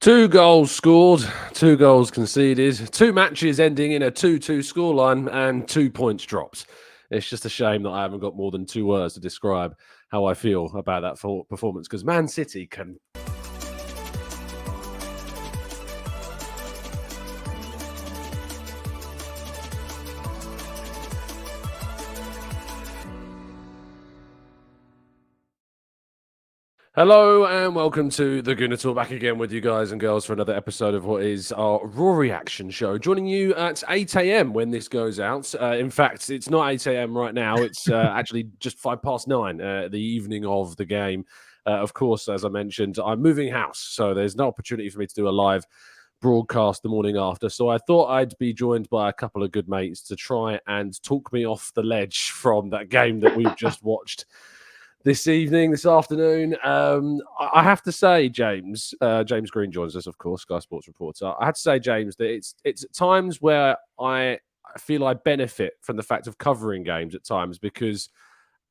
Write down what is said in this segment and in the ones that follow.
2 goals scored, 2 goals conceded, 2 matches ending in a 2-2 scoreline, and 2 points dropped. It's just a shame that I haven't got more than 2 words to describe how I feel about that performance, because Man City can... Hello and welcome to the Gooner Talk, back again with you guys and girls for another episode of what is our Raw Reaction show. Joining you at 8 a.m. when this goes out. In fact, it's not 8 a.m. right now. It's actually just 9:05, the evening of the game. Of course, as I mentioned, I'm moving house, so there's no opportunity for me to do a live broadcast the morning after. So I thought I'd be joined by a couple of good mates to try and talk me off the ledge from that game that we've just watched this afternoon. I have to say, James Green joins us, of course, Sky Sports reporter. I have to say, James, that it's at times where I feel I benefit from the fact of covering games at times, because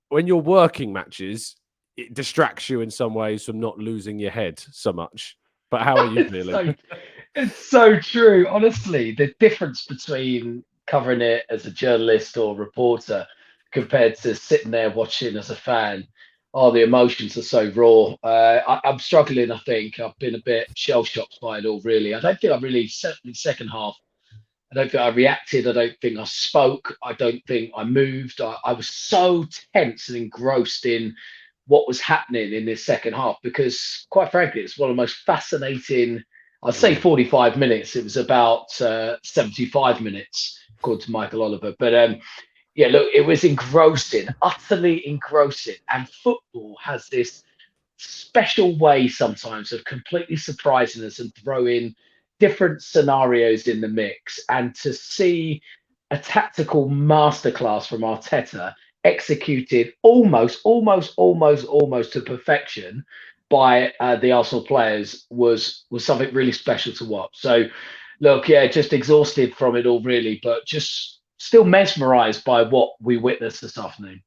when you're working matches, it distracts you in some ways from not losing your head so much. But how are you feeling? It's so true. Honestly, the difference between covering it as a journalist or reporter compared to sitting there watching as a fan, oh, the emotions are so raw. I'm struggling. I think I've been a bit shell shocked by it all. Really, I don't think I really, certainly second half. I don't think I reacted. I don't think I spoke. I don't think I moved. I was so tense and engrossed in what was happening in this second half because, quite frankly, it's one of the most fascinating. I'd say 45 minutes. It was about 75 minutes, according to Michael Oliver. But yeah, look, it was engrossing, utterly engrossing. And football has this special way sometimes of completely surprising us and throwing different scenarios in the mix. And to see a tactical masterclass from Arteta executed almost to perfection by the Arsenal players was something really special to watch. So, look, yeah, just exhausted from it all, really, but just still mesmerised by what we witnessed this afternoon.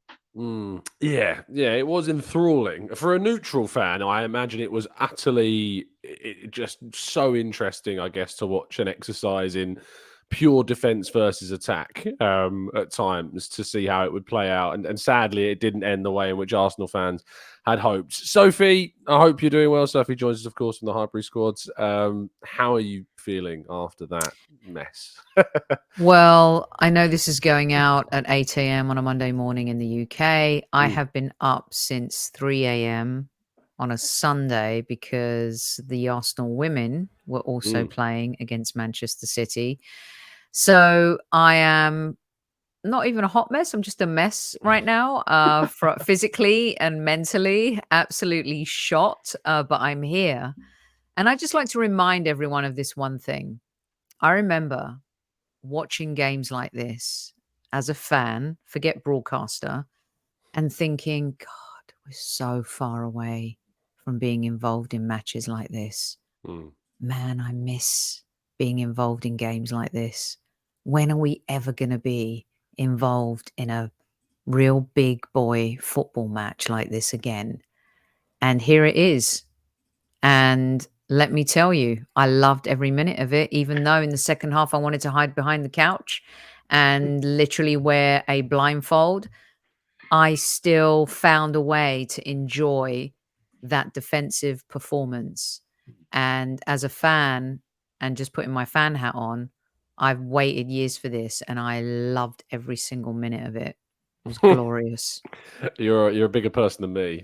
Yeah, it was enthralling. For a neutral fan, I imagine it was utterly just so interesting, I guess, to watch an exercise in pure defense versus attack at times, to see how it would play out. And sadly, it didn't end the way in which Arsenal fans had hoped. Sophie, I hope you're doing well. Sophie joins us, of course, from the Highbury squads. How are you feeling after that mess? Well, I know this is going out at 8 a.m. on a Monday morning in the UK. I have been up since 3 a.m. on a Sunday because the Arsenal women were also playing against Manchester City. So I am not even a hot mess. I'm just a mess right now, physically and mentally, absolutely shot. But I'm here. And I just like to remind everyone of this one thing. I remember watching games like this as a fan, forget broadcaster, and thinking, God, we're so far away from being involved in matches like this. Man, I miss being involved in games like this. When are we ever going to be involved in a real big boy football match like this again? And here it is. And let me tell you, I loved every minute of it, even though in the second half I wanted to hide behind the couch and literally wear a blindfold. I still found a way to enjoy that defensive performance. And as a fan, and just putting my fan hat on, I've waited years for this and I loved every single minute of it. It was glorious. You're a bigger person than me.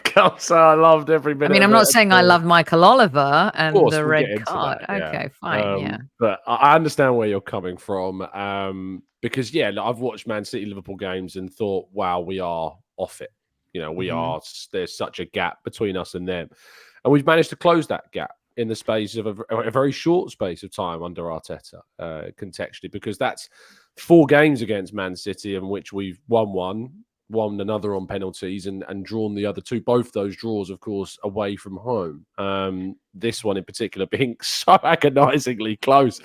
Can't say I loved every minute. I mean, I'm not saying I loved Michael Oliver and the we'll red card. That, yeah. Okay, fine, yeah. But I understand where you're coming from. Because I've watched Man City Liverpool games and thought, wow, we are off it. We are. There's such a gap between us and them, and we've managed to close that gap in the space of a very short space of time under Arteta, contextually, because that's 4 games against Man City in which we've won one, won another on penalties, and drawn the other 2. Both those draws, of course, away from home. This one in particular being so agonisingly close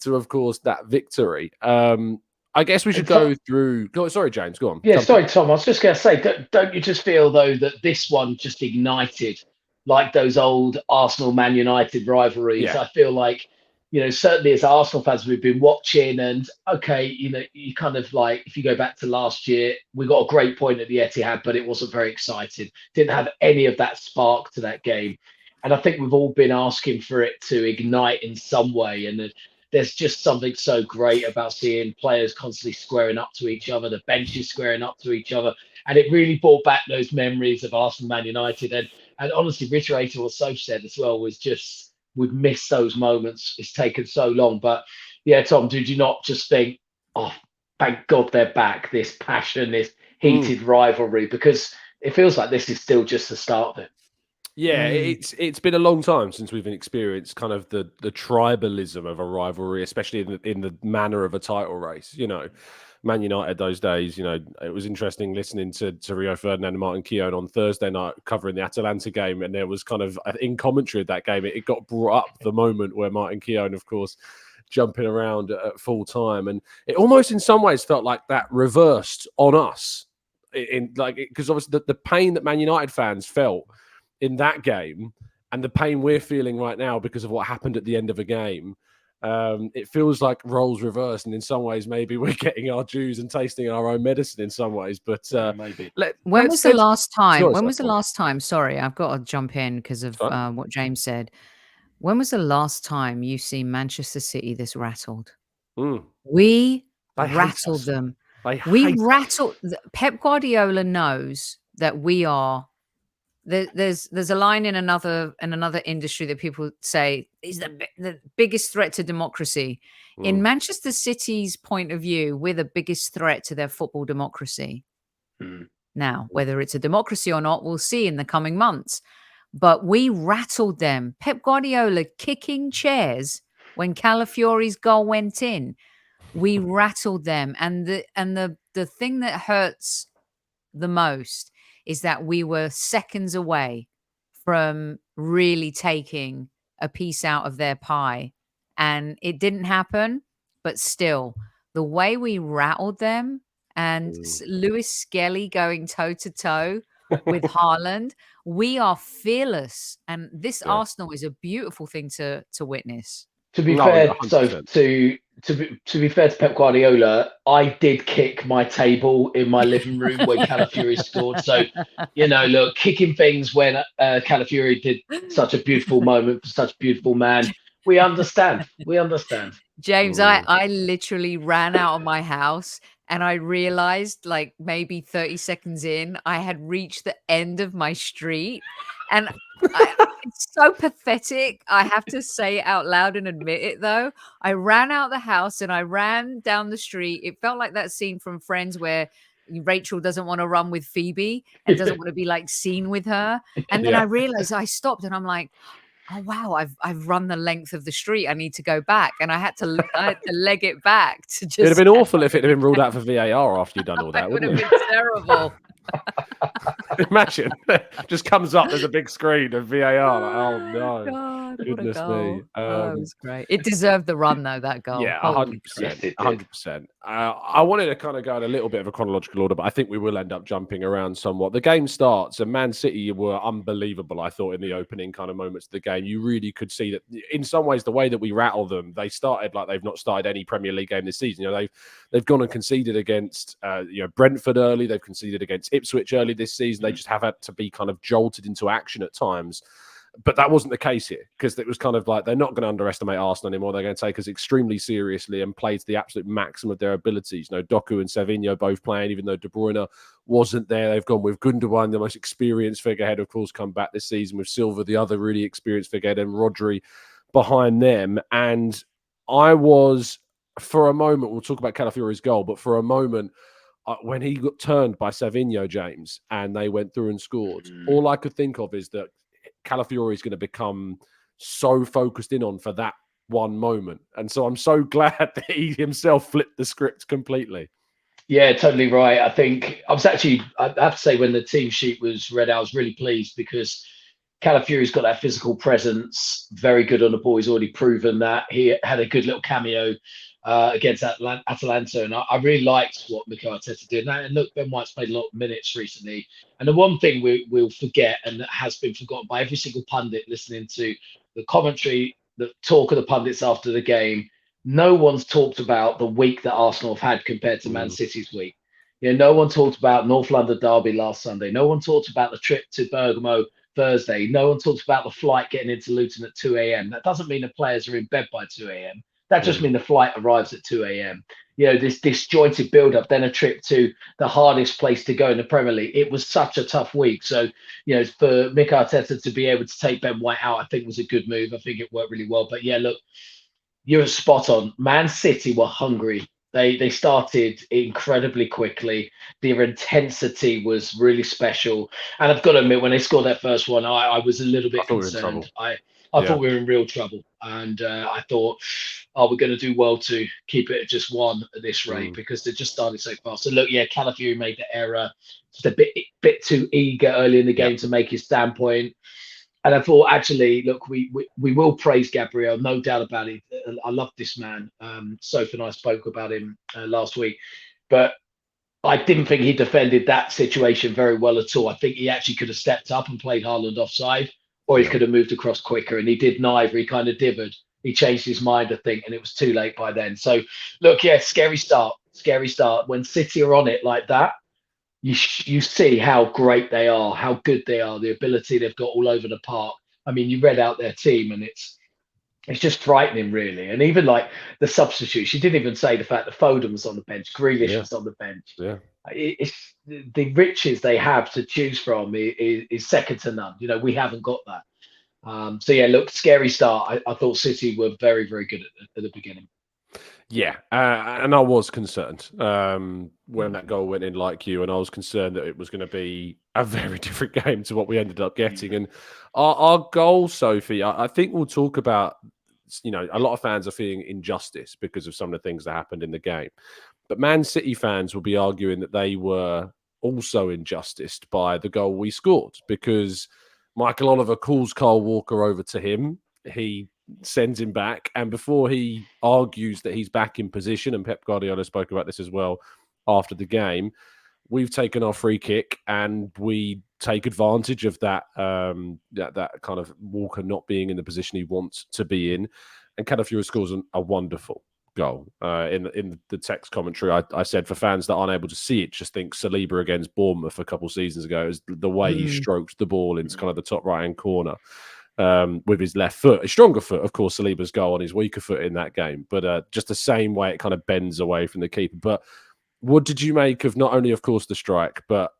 to, of course, that victory. I guess we should go through... Sorry, James, go on. Yeah, sorry, Tom. I was just going to say, don't you just feel, though, that this one just ignited like those old Arsenal-Man United rivalries. Yeah. I feel like, certainly as Arsenal fans, we've been watching, and okay, you kind of like, if you go back to last year, we got a great point at the Etihad, but it wasn't very exciting. Didn't have any of that spark to that game. And I think we've all been asking for it to ignite in some way. And there's just something so great about seeing players constantly squaring up to each other, the benches squaring up to each other. And it really brought back those memories of Arsenal Man United. And honestly, reiterating what Soch said as well, was just, we've missed those moments. It's taken so long. But yeah, Tom, did you not just think, oh, thank God they're back, this passion, this heated rivalry? Because it feels like this is still just the start of it. Yeah, it's been a long time since we've experienced kind of the tribalism of a rivalry, especially in the manner of a title race. Man United those days, it was interesting listening to Rio Ferdinand and Martin Keown on Thursday night covering the Atalanta game, and there was kind of, in commentary of that game, it got brought up the moment where Martin Keown, of course, jumping around at full time, and it almost in some ways felt like that reversed on us, because obviously the pain that Man United fans felt in that game and the pain we're feeling right now because of what happened at the end of a game, it feels like roles reversed, and in some ways maybe we're getting our dues and tasting our own medicine in some ways. But maybe. When was the last time? Sorry, I've got to jump in because of what James said. When was the last time you've seen Manchester City this rattled? We rattled them. Pep Guardiola knows that we are. There's a line in another industry that people say is the biggest threat to democracy. In Manchester City's point of view, we're the biggest threat to their football democracy. Now, whether it's a democracy or not, we'll see in the coming months. But we rattled them. Pep Guardiola kicking chairs when Calafiori's goal went in. We rattled them, and the thing that hurts the most is that we were seconds away from really taking a piece out of their pie. And it didn't happen, but still, the way we rattled them, and Lewis Skelly going toe-to-toe with Haaland, we are fearless. And this Arsenal is a beautiful thing to witness. To be fair, so to be fair to Pep Guardiola, I did kick my table in my living room when Calafiori scored. So, look, kicking things when Calafiori did such a beautiful moment for such a beautiful man. We understand. James, I literally ran out of my house and I realized, like, maybe 30 seconds in, I had reached the end of my street. And it's so pathetic. I have to say it out loud and admit it, though. I ran out the house and I ran down the street. It felt like that scene from Friends where Rachel doesn't want to run with Phoebe and doesn't want to be like seen with her. And then I realized I stopped and I'm like, oh wow, I've run the length of the street. I need to go back, and I had to leg it back to just. It'd have been awful if it had been ruled out for VAR after you'd done all that, wouldn't it? Would have been terrible. Imagine, just comes up. There's a big screen of VAR. Like, oh no! God, Goodness me! It was great. It deserved the run though. That goal. Yeah, 100%. 100%. I wanted to kind of go in a little bit of a chronological order, but I think we will end up jumping around somewhat. The game starts, and Man City were unbelievable. I thought in the opening kind of moments of the game, you really could see that in some ways the way that we rattled them, they started like they've not started any Premier League game this season. They've gone and conceded against Brentford early. They've conceded against Ipswich early this season. They just have had to be kind of jolted into action at times. But that wasn't the case here, because it was kind of like they're not going to underestimate Arsenal anymore. They're going to take us extremely seriously and play to the absolute maximum of their abilities. Doku and Savinho both playing, even though De Bruyne wasn't there. They've gone with Gundogan, the most experienced figurehead, of course, come back this season, with Silva, the other really experienced figurehead, and Rodri behind them. And I was, for a moment, we'll talk about Calafiori's goal, but for a moment, when he got turned by Savinho, James, and they went through and scored, all I could think of is that Calafiori is going to become so focused in on for that one moment. And so I'm so glad that he himself flipped the script completely. Yeah, totally right. I think I have to say, when the team sheet was read out, I was really pleased, because Calafiori's got that physical presence, very good on the ball. He's already proven that. He had a good little cameo against Atalanta, and I really liked what Mikel Arteta did. And look, Ben White's played a lot of minutes recently. And the one thing we'll forget, and that has been forgotten by every single pundit listening to the commentary, the talk of the pundits after the game, no one's talked about the week that Arsenal have had compared to Man City's week. No one talked about North London derby last Sunday. No one talked about the trip to Bergamo Thursday. No one talks about the flight getting into Luton at 2 a.m. That doesn't mean the players are in bed by 2 a.m. That just means the flight arrives at 2 a.m. This disjointed build-up, then a trip to the hardest place to go in the Premier League. It was such a tough week. So, for Mikel Arteta to be able to take Ben White out, I think was a good move. I think it worked really well. But yeah, look, you're spot on. Man City were hungry. They started incredibly quickly. Their intensity was really special. And I've got to admit, when they scored that first one, I was a little bit concerned. I thought we were in real trouble. And I thought, we're going to do well to keep it at just one at this rate because they just started so fast. So look, Calafiori made the error. Just a bit too eager early in the game to make his standpoint. And I thought, actually, look, we will praise Gabriel, no doubt about it. I love this man. Sophie and I spoke about him last week, but I didn't think he defended that situation very well at all. I think he actually could have stepped up and played Haaland offside, or he could have moved across quicker, and he did neither. He kind of divered. He changed his mind, I think, and it was too late by then. So, look, scary start. When City are on it like that, you see how great they are, how good they are, the ability they've got all over the park. I mean, you read out their team, and it's just frightening, really. And even like the substitutes, you didn't even say the fact that Foden was on the bench, Grealish was on the bench. Yeah, it's the riches they have to choose from is second to none. We haven't got that. So yeah, look, scary start. I thought City were very, very good at the beginning. Yeah, and I was concerned when that goal went in, like you, and I was concerned that it was going to be a very different game to what we ended up getting. And our goal, Sophie, I think we'll talk about, a lot of fans are feeling injustice because of some of the things that happened in the game. But Man City fans will be arguing that they were also injusticed by the goal we scored because Michael Oliver calls Kyle Walker over to him. He sends him back, and before he argues that he's back in position, and Pep Guardiola spoke about this as well after the game, we've taken our free kick and we take advantage of that that kind of Walker not being in the position he wants to be in, and Calafiori scores a wonderful goal. In the text commentary, I said for fans that aren't able to see it, just think Saliba against Bournemouth a couple seasons ago, is the way he stroked the ball into kind of the top right-hand corner. With his left foot, a stronger foot, of course, Saliba's goal on his weaker foot in that game, but just the same way it kind of bends away from the keeper. But what did you make of not only, of course, the strike, but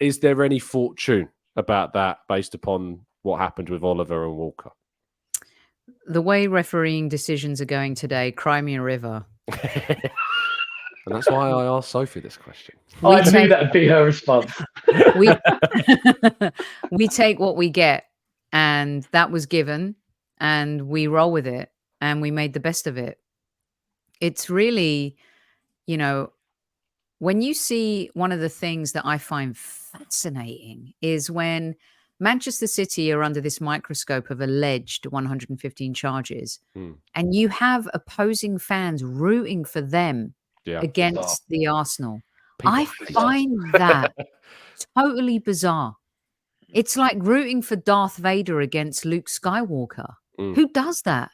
is there any fortune about that based upon what happened with Oliver and Walker? The way refereeing decisions are going today, cry me a river. And that's why I asked Sophie this question. I knew that would be her response. We take what we get. And that was given, and we roll with it, and we made the best of it. It's really, when you see, one of the things that I find fascinating is when Manchester City are under this microscope of alleged 115 charges, and you have opposing fans rooting for them against the Arsenal. I find that totally bizarre. It's like rooting for Darth Vader against Luke Skywalker. Who does that?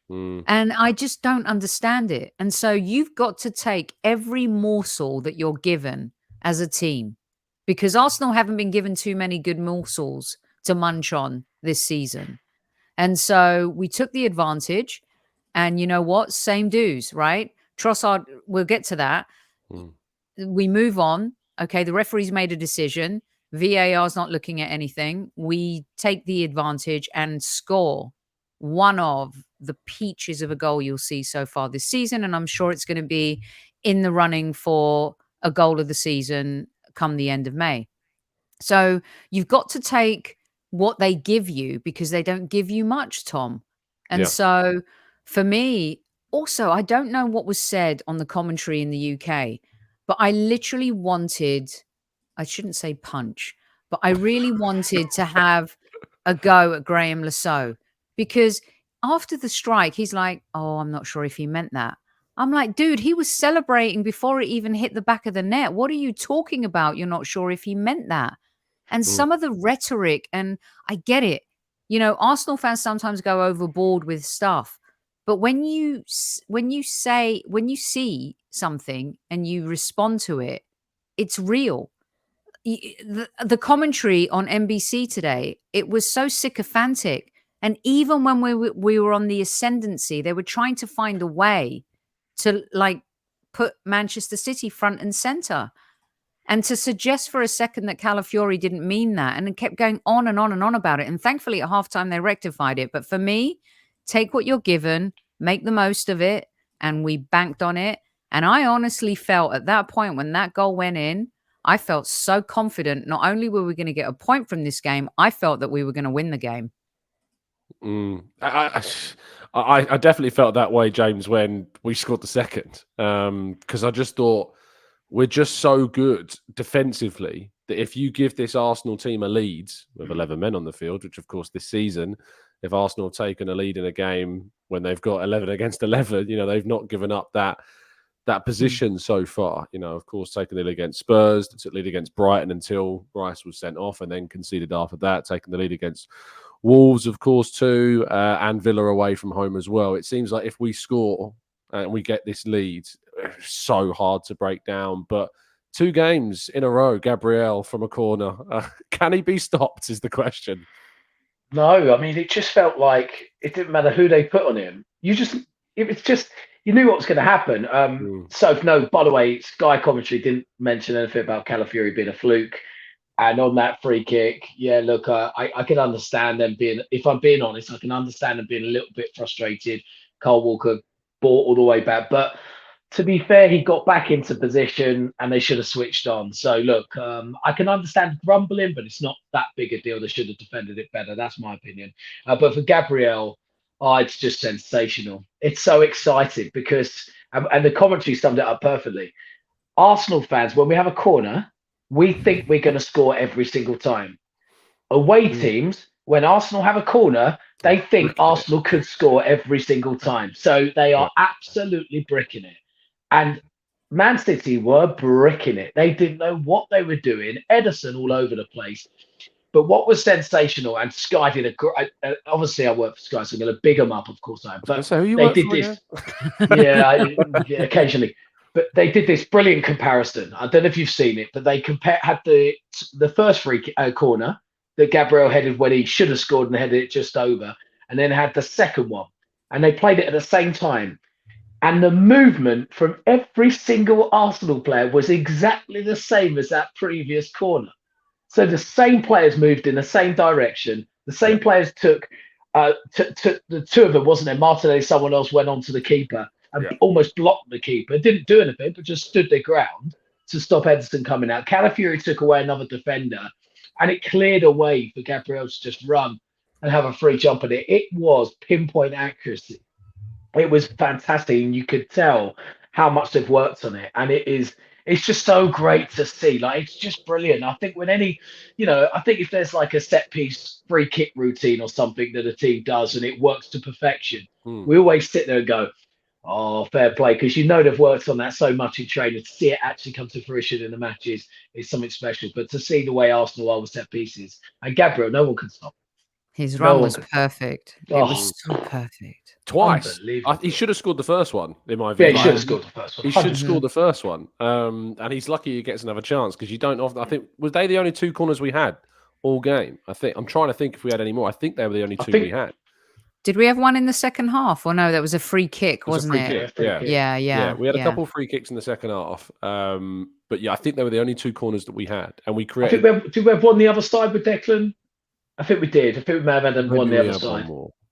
And I just don't understand it. And so you've got to take every morsel that you're given as a team, because Arsenal haven't been given too many good morsels to munch on this season. And so we took the advantage, and you know what? Same dues, right? Trossard, we'll get to that. We move on. Okay, the referee's made a decision. VAR's not looking at anything. We take the advantage and score one of the peaches of a goal you'll see so far this season. And I'm sure it's going to be in the running for a goal of the season come the end of May. So you've got to take what they give you, because they don't give you much, Tom. And so for me, also, I don't know what was said on the commentary in the UK, but I literally wanted, I shouldn't say punch, but I really wanted to have a go at Graham Lasso, because after the strike, he's like, "Oh, I'm not sure if he meant that." I'm like, dude, he was celebrating before it even hit the back of the net. What are you talking about? You're not sure if he meant that. And some of the rhetoric, and I get it. You know, Arsenal fans sometimes go overboard with stuff. But when you see something and you respond to it, it's real. The commentary on NBC today, it was so sycophantic. And even when we were on the ascendancy, they were trying to find a way to like put Manchester City front and center, and to suggest for a second that Calafiori didn't mean that, and it kept going on and on and on about it. And thankfully at halftime they rectified it. But for me, take what you're given, make the most of it, and we banked on it. And I honestly felt at that point when that goal went in, I felt so confident. Not only were we going to get a point from this game, I felt that we were going to win the game. I definitely felt that way, James, when we scored the second, because I just thought we're just so good defensively that if you give this Arsenal team a lead with 11 men on the field, which of course this season, if Arsenal have taken a lead in a game when they've got 11 against 11, you know, they've not given up that position so far. You know, of course, taking the lead against Spurs, took the lead against Brighton until Rice was sent off, and then conceded after that, taking the lead against Wolves, of course, too, and Villa away from home as well. It seems like if we score and we get this lead, it's so hard to break down. But 2 games in a row, Gabriel from a corner. Can he be stopped is the question. No, I mean, it just felt like it didn't matter who they put on him. You knew what was going to happen. So, no, by the way, Sky commentary didn't mention anything about Calafiori being a fluke. And on that free kick, yeah, look, I can understand them being, if I'm being honest, I can understand them being a little bit frustrated. Kyle Walker bought all the way back. But to be fair, he got back into position and they should have switched on. So, look, I can understand grumbling, but it's not that big a deal. They should have defended it better. That's my opinion. But for Gabriel, it's just sensational. It's so exciting because, and the commentary summed it up perfectly. Arsenal fans, when we have a corner, we think we're going to score every single time. Away teams, when Arsenal have a corner, they think Arsenal could score every single time. So they are absolutely bricking it. And Man City were bricking it. They didn't know what they were doing. Ederson all over the place. But what was sensational, and Sky did a great. Obviously, I work for Sky, so I'm going to big them up. Of course, I am. But so who you they work did for this. Yeah, occasionally. But they did this brilliant comparison. I don't know if you've seen it, but they had the first free corner that Gabriel headed when he should have scored and headed it just over, and then had the second one, and they played it at the same time. And the movement from every single Arsenal player was exactly the same as that previous corner. So the same players moved in the same direction. The same players took the 2 of them, wasn't it? Martinelli, someone else went on to the keeper and almost blocked the keeper. Didn't do anything, but just stood their ground to stop Ederson coming out. Calafiori took away another defender, and it cleared a way for Gabriel to just run and have a free jump at it. It was pinpoint accuracy. It was fantastic, and you could tell how much they've worked on it. And it's just so great to see. Like, it's just brilliant. I think I think if there's like a set piece free kick routine or something that a team does and it works to perfection, we always sit there and go, oh, fair play, because they've worked on that so much in training. To see it actually come to fruition in the matches is something special. But to see the way Arsenal are with set pieces, and Gabriel, no one can stop. His run was perfect. It was so perfect. Twice. He should have scored the first one, in my view. Yeah, he should have scored the first one. He should score the first one. And he's lucky he gets another chance, because you don't often. I think, was they the only 2 corners we had all game? I'm trying to think if we had any more. I think they were the only 2 we had. Did we have one in the second half? Or no, that was a free kick, wasn't it? Yeah. We had a couple of free kicks in the second half. But yeah, I think they were the only 2 corners that we had. And we created. Did we have one the other side with Declan? I think we did. I think we may have had one the other side.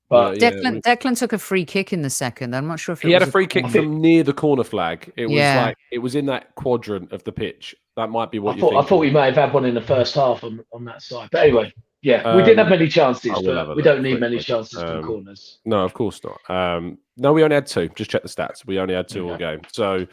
But Declan took a free kick in the second. I'm not sure if he had a free kick from near the corner flag. It was like it was in that quadrant of the pitch. That might be what I thought we may have had one in the first half on that side. But anyway, we didn't have many chances, but we don't need many chances from corners. No, of course not. No, we only had 2. Just check the stats. We only had 2 all game. So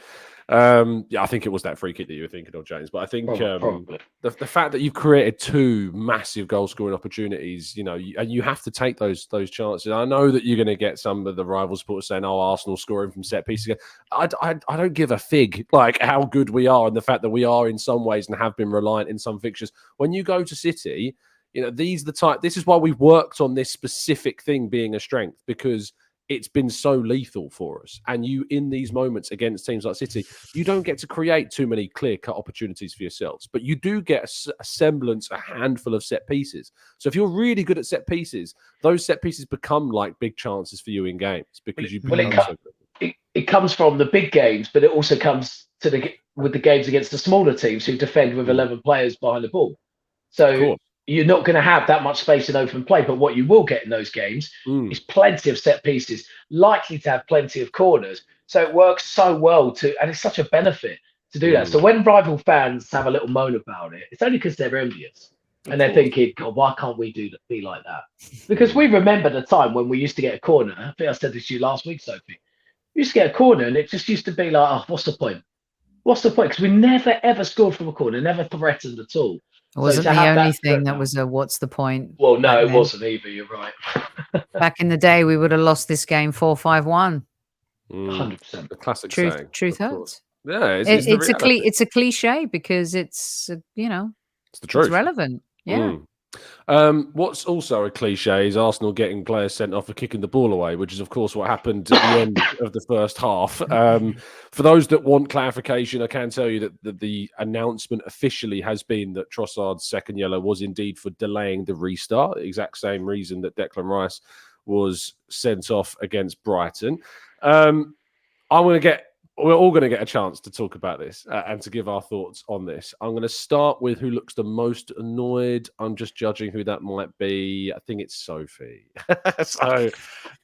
Yeah, I think it was that free kick that you were thinking of, James. But I think Probably. the fact that you've created two massive goal scoring opportunities, and you have to take those chances. I know that you're going to get some of the rival supporters saying, "Oh, Arsenal scoring from set pieces." I don't give a fig like how good we are and the fact that we are in some ways and have been reliant in some fixtures. When you go to City, this is why we've worked on this specific thing being a strength, because it's been so lethal for us. And you, in these moments against teams like City, you don't get to create too many clear-cut opportunities for yourselves, but you do get a semblance, a handful of set pieces. So if you're really good at set pieces, those set pieces become like big chances for you in games because you become so good. It comes from the big games, but it also comes with the games against the smaller teams who defend with 11 players behind the ball. So you're not going to have that much space in open play, but what you will get in those games is plenty of set pieces, likely to have plenty of corners. So it works so well and it's such a benefit to do that. So when rival fans have a little moan about it, it's only because they're envious and they're thinking, God, why can't we be like that? Because we remember the time when we used to get a corner. I think I said this to you last week, Sophie. We used to get a corner and it just used to be like, oh, what's the point? What's the point? Because we never, ever scored from a corner, never threatened at all. It wasn't the only thing that was a what's the point. Well, no, it wasn't either. You're right. Back in the day, we would have lost this game 4-5-1. 100%. The classic truth, saying. Truth hurts. Yeah, it's a cliche because it's it's the truth. It's relevant. Yeah. What's also a cliche is Arsenal getting players sent off for kicking the ball away, which is, of course, what happened at the end of the first half. For those that want clarification, I can tell you that the announcement officially has been that Trossard's second yellow was indeed for delaying the restart, the exact same reason that Declan Rice was sent off against Brighton. We're all going to get a chance to talk about this and to give our thoughts on this. I'm going to start with who looks the most annoyed. I'm just judging who that might be. I think it's Sophie.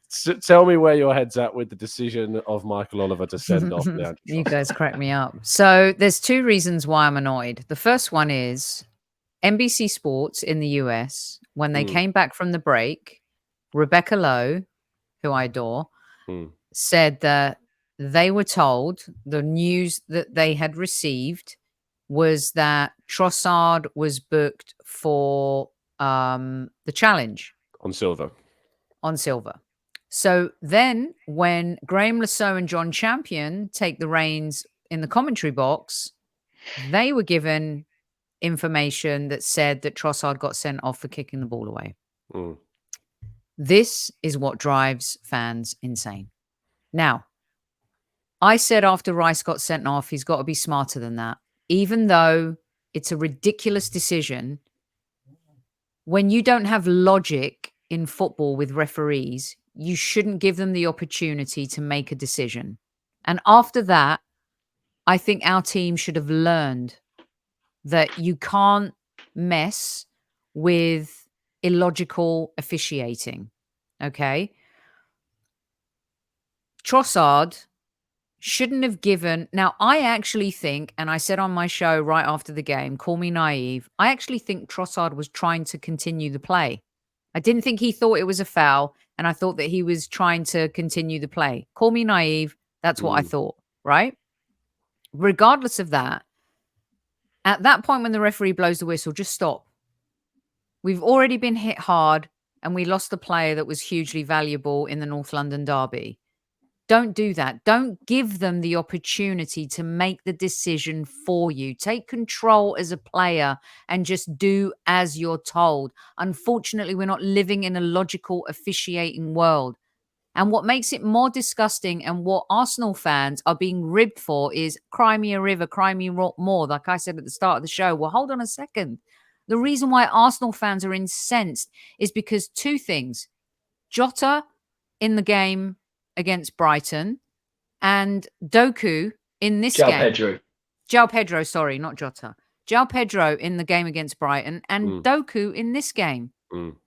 So tell me where your head's at with the decision of Michael Oliver to send off Leandro Trossard. You guys crack me up. So there's two reasons why I'm annoyed. The first one is NBC Sports in the US, when they came back from the break, Rebecca Lowe, who I adore, said that they were told the news that they had received was that Trossard was booked for the challenge on Silver. So then when Graham Lasso and John Champion take the reins in the commentary box, they were given information that said that Trossard got sent off for kicking the ball away. This is what drives fans insane. Now, I said after Rice got sent off, he's got to be smarter than that. Even though it's a ridiculous decision, when you don't have logic in football with referees, you shouldn't give them the opportunity to make a decision. And after that, I think our team should have learned that you can't mess with illogical officiating. Okay? Trossard shouldn't have given. Now, I actually think, and I said on my show right after the game, call me naive, I actually think Trossard was trying to continue the play. I didn't think he thought it was a foul, and I thought that he was trying to continue the play. Call me naive. That's what I thought, right? Regardless of that, at that point when the referee blows the whistle, just stop. We've already been hit hard, and we lost the player that was hugely valuable in the North London derby. Don't do that. Don't give them the opportunity to make the decision for you. Take control as a player and just do as you're told. Unfortunately, we're not living in a logical officiating world. And what makes it more disgusting and what Arsenal fans are being ribbed for is cry me a river, cry me more. Like I said at the start of the show. Well, hold on a second. The reason why Arsenal fans are incensed is because two things. Jota in the game against Brighton and Doku in this game. João Pedro, sorry, not Jota. João Pedro in the game against Brighton and Doku in this game.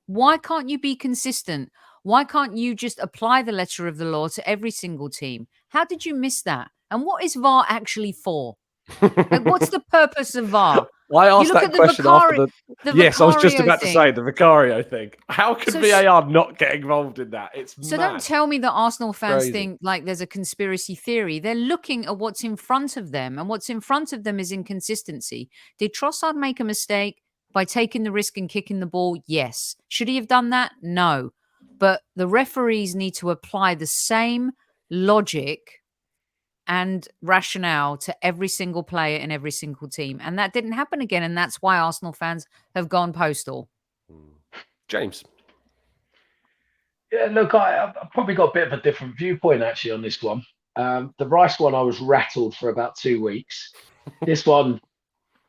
Why can't you be consistent? Why can't you just apply the letter of the law to every single team? How did you miss that? And what is VAR actually for? Like, what's the purpose of VAR? I You asked look that at the question after the Yes, I was just Vicario about to thing. say the Vicario thing. How can So VAR not get involved in that? It's So mad. don't tell me that Arsenal fans Crazy. think like there's a conspiracy theory. They're looking at what's in front of them, and what's in front of them is inconsistency. Did Trossard make a mistake by taking the risk and kicking the ball? Yes. Should he have done that? No. But the referees need to apply the same logic and rationale to every single player in every single team. And that didn't happen again. And that's why Arsenal fans have gone postal. James. Yeah, look, I've probably got a bit of a different viewpoint actually on this one. The Rice one, I was rattled for about 2 weeks. This one,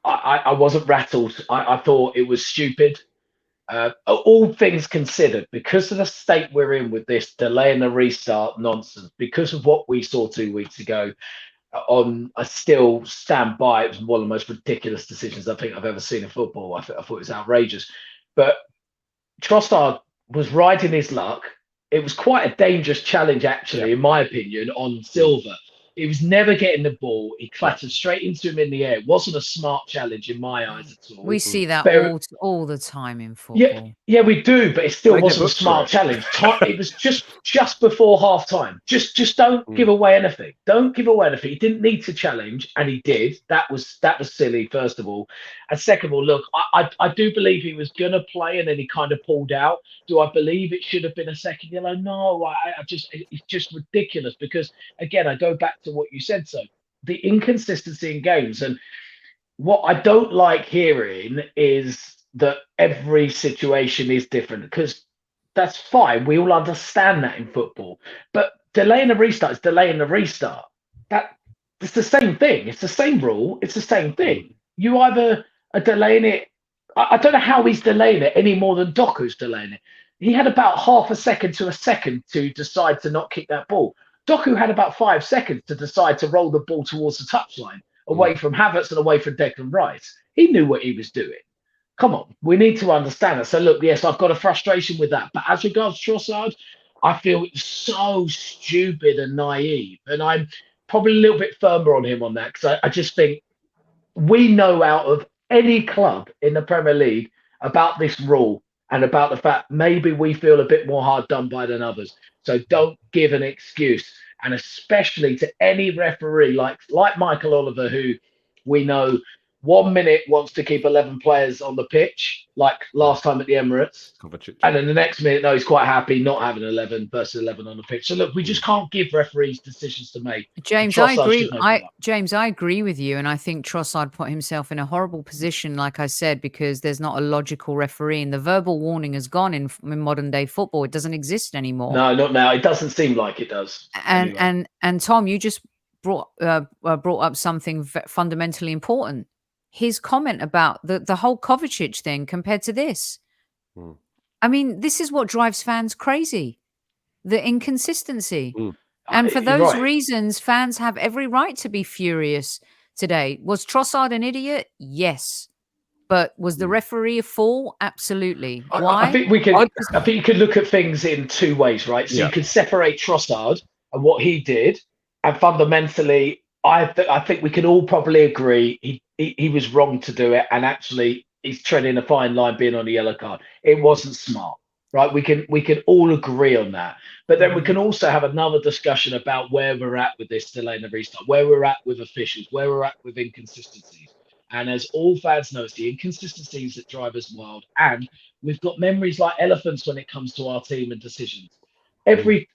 I wasn't rattled. I thought it was stupid. All things considered, because of the state we're in with this delay and the restart nonsense, because of what we saw 2 weeks ago, I still stand by. It was one of the most ridiculous decisions I think I've ever seen in football. I thought it was outrageous. But Trossard was riding his luck. It was quite a dangerous challenge, actually, in my opinion, on Silva. He was never getting the ball. He clattered straight into him in the air. It wasn't a smart challenge in my eyes at all. We see that Very, all the time in football. yeah, we do, but it still They get wasn't a booked for smart it. challenge. It was just before half time. Just don't give away anything. Don't give away anything. He didn't need to challenge, and he did. That was silly, first of all. And second of all, look, I do believe he was gonna play, and then he kind of pulled out. Do I believe it should have been a second yellow? No, it's just ridiculous because again, I go back to what you said. So the inconsistency in games, and what I don't like hearing is that every situation is different because that's fine. We all understand that in football, but delaying a restart is delaying a restart. That it's the same thing. It's the same rule. It's the same thing. You either are delaying it. I don't know how he's delaying it any more than Doku's delaying it. He had about half a second to a second to decide to not kick that ball. Doku had about 5 seconds to decide to roll the ball towards the touchline, away from Havertz and away from Declan Rice. He knew what he was doing. Come on, we need to understand that. So look, yes, I've got a frustration with that. But as regards Trossard, I feel it's so stupid and naive. And I'm probably a little bit firmer on him on that because I just think we know out of any club in the Premier League about this rule and about the fact maybe we feel a bit more hard done by than others. So don't give an excuse, and especially to any referee like Michael Oliver, who we know 1 minute wants to keep 11 players on the pitch, like last time at the Emirates. And then the next minute, no, he's quite happy not having 11 versus 11 on the pitch. So look, we just can't give referees decisions to make. James, I agree. James, I agree with you, and I think Trossard put himself in a horrible position, like I said, because there's not a logical referee, and the verbal warning has gone in modern day football. It doesn't exist anymore. No, not now. It doesn't seem like it does. And Tom, you just brought up something fundamentally important. His comment about the whole Kovacic thing compared to this. I mean, this is what drives fans crazy. The inconsistency. And for those reasons, fans have every right to be furious today. Was Trossard an idiot? Yes. But was the referee a fool? Absolutely. Why? I think you could look at things in two ways, right? So you could separate Trossard and what he did, and fundamentally, I think we can all probably agree he was wrong to do it, and actually he's treading a fine line being on a yellow card. It wasn't smart, right? We can all agree on that. But then we can also have another discussion about where we're at with this delay in the restart, where we're at with officials, where we're at with inconsistencies. And as all fans know, it's the inconsistencies that drive us wild. And we've got memories like elephants when it comes to our team and decisions. Every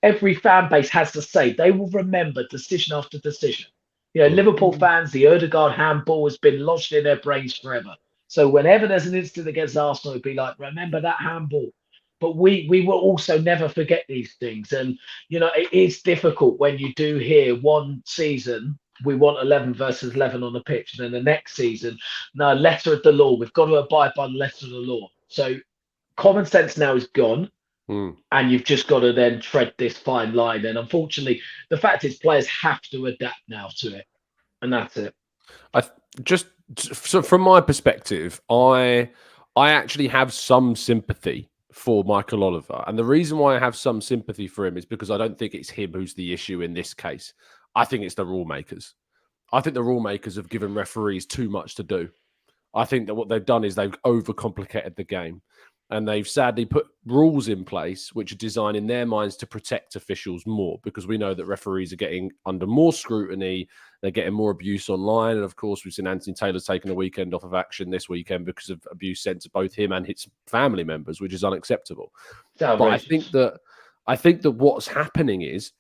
fan base has to say they will remember decision after decision. You know, Liverpool fans, the Odegaard handball has been lodged in their brains forever. So whenever there's an incident against Arsenal, it'd be like, remember that handball. But we will also never forget these things. And, you know, it is difficult when you do hear one season, we want 11 versus 11 on the pitch. And then the next season, no, letter of the law. We've got to abide by the letter of the law. So common sense now is gone. And you've just got to then tread this fine line. And unfortunately, the fact is players have to adapt now to it. And that's it. So from my perspective, I actually have some sympathy for Michael Oliver. And the reason why I have some sympathy for him is because I don't think it's him who's the issue in this case. I think it's the rule makers. I think the rule makers have given referees too much to do. I think that what they've done is they've overcomplicated the game. And they've sadly put rules in place which are designed in their minds to protect officials more, because we know that referees are getting under more scrutiny. They're getting more abuse online. And of course, we've seen Anthony Taylor's taken a weekend off of action this weekend because of abuse sent to both him and his family members, which is unacceptable. But I think that what's happening is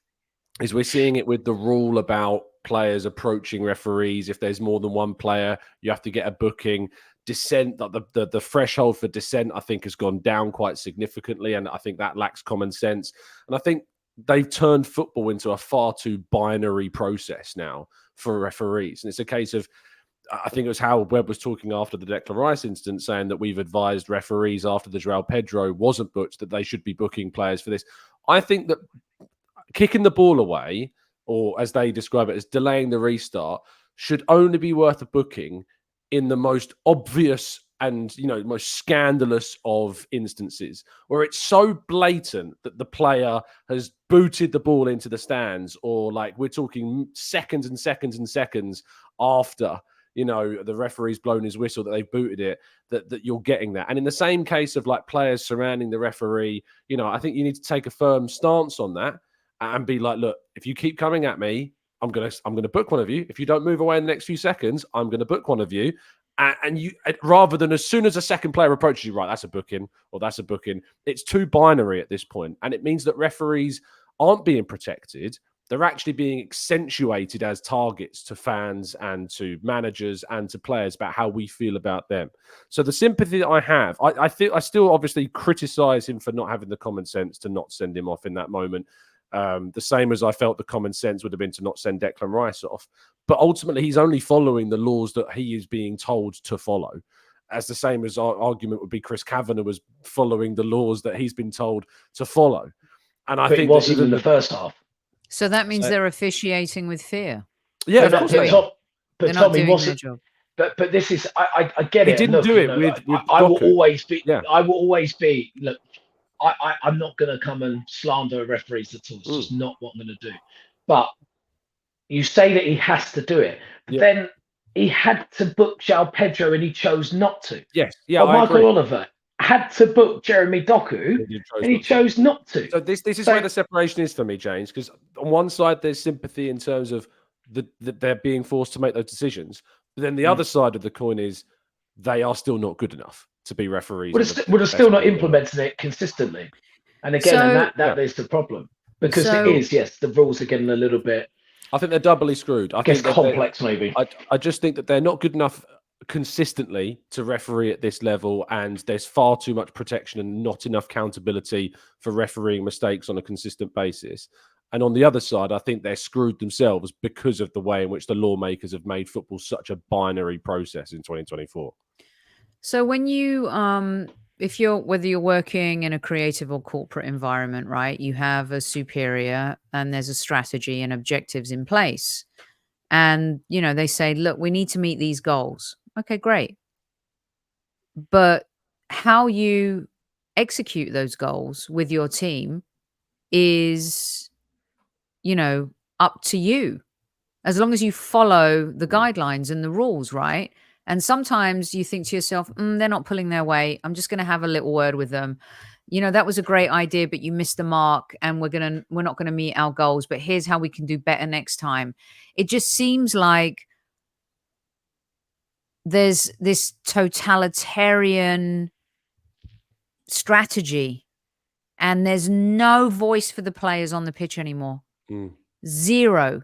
we're seeing it with the rule about players approaching referees. If there's more than one player, you have to get a booking. Dissent, the threshold for dissent, I think, has gone down quite significantly, and I think that lacks common sense. And I think they've turned football into a far too binary process now for referees. And it's a case of, I think it was how Webb was talking after the Declan Rice incident, saying that we've advised referees after the João Pedro wasn't booked that they should be booking players for this. I think that kicking the ball away, or as they describe it as delaying the restart, should only be worth a booking in the most obvious and, most scandalous of instances, where it's so blatant that the player has booted the ball into the stands, or like we're talking seconds and seconds and seconds after, the referee's blown his whistle that they've booted it, that you're getting that. And in the same case of like players surrounding the referee, I think you need to take a firm stance on that and be like, look, if you keep coming at me, I'm gonna book one of you. If you don't move away in the next few seconds, I'm gonna book one of you. And you, rather than as soon as a second player approaches you, right, that's a booking or that's a booking. It's too binary at this point, and it means that referees aren't being protected. They're actually being accentuated as targets to fans and to managers and to players about how we feel about them. So the sympathy that I have, I still obviously criticize him for not having the common sense to not send him off in that moment. The same as I felt the common sense would have been to not send Declan Rice off. But ultimately, he's only following the laws that he is being told to follow. As the same as our argument would be Chris Kavanagh was following the laws that he's been told to follow. And I think it wasn't in the first half. So that means they're officiating with fear. Yeah, but Tommy wasn't. But this is, I get it. He didn't do it with I will always be. Yeah. I will always be. Look, I'm not going to come and slander referees at all. It's just not what I'm going to do. But you say that he has to do it. Yeah. Then he had to book João Pedro and he chose not to. Yes. Yeah. But Michael Oliver had to book Jeremy Doku and he chose not to. So this is where the separation is for me, James, because on one side there's sympathy in terms of that they're being forced to make those decisions. But then the other side of the coin is they are still not good enough to be referees. Would have still not implemented it consistently. And again, that is the problem. Because it is, yes, the rules are getting a little bit... I think they're doubly screwed. I think complex, maybe. I just think that they're not good enough consistently to referee at this level, and there's far too much protection and not enough accountability for refereeing mistakes on a consistent basis. And on the other side, I think they're screwed themselves because of the way in which the lawmakers have made football such a binary process in 2024. So when you, whether you're working in a creative or corporate environment, right, you have a superior and there's a strategy and objectives in place. And, they say, look, we need to meet these goals. Okay, great. But how you execute those goals with your team is, up to you. As long as you follow the guidelines and the rules, right? And sometimes you think to yourself, they're not pulling their weight. I'm just going to have a little word with them. That was a great idea, but you missed the mark and we're not going to meet our goals, but here's how we can do better next time. It just seems like there's this totalitarian strategy and there's no voice for the players on the pitch anymore. Zero.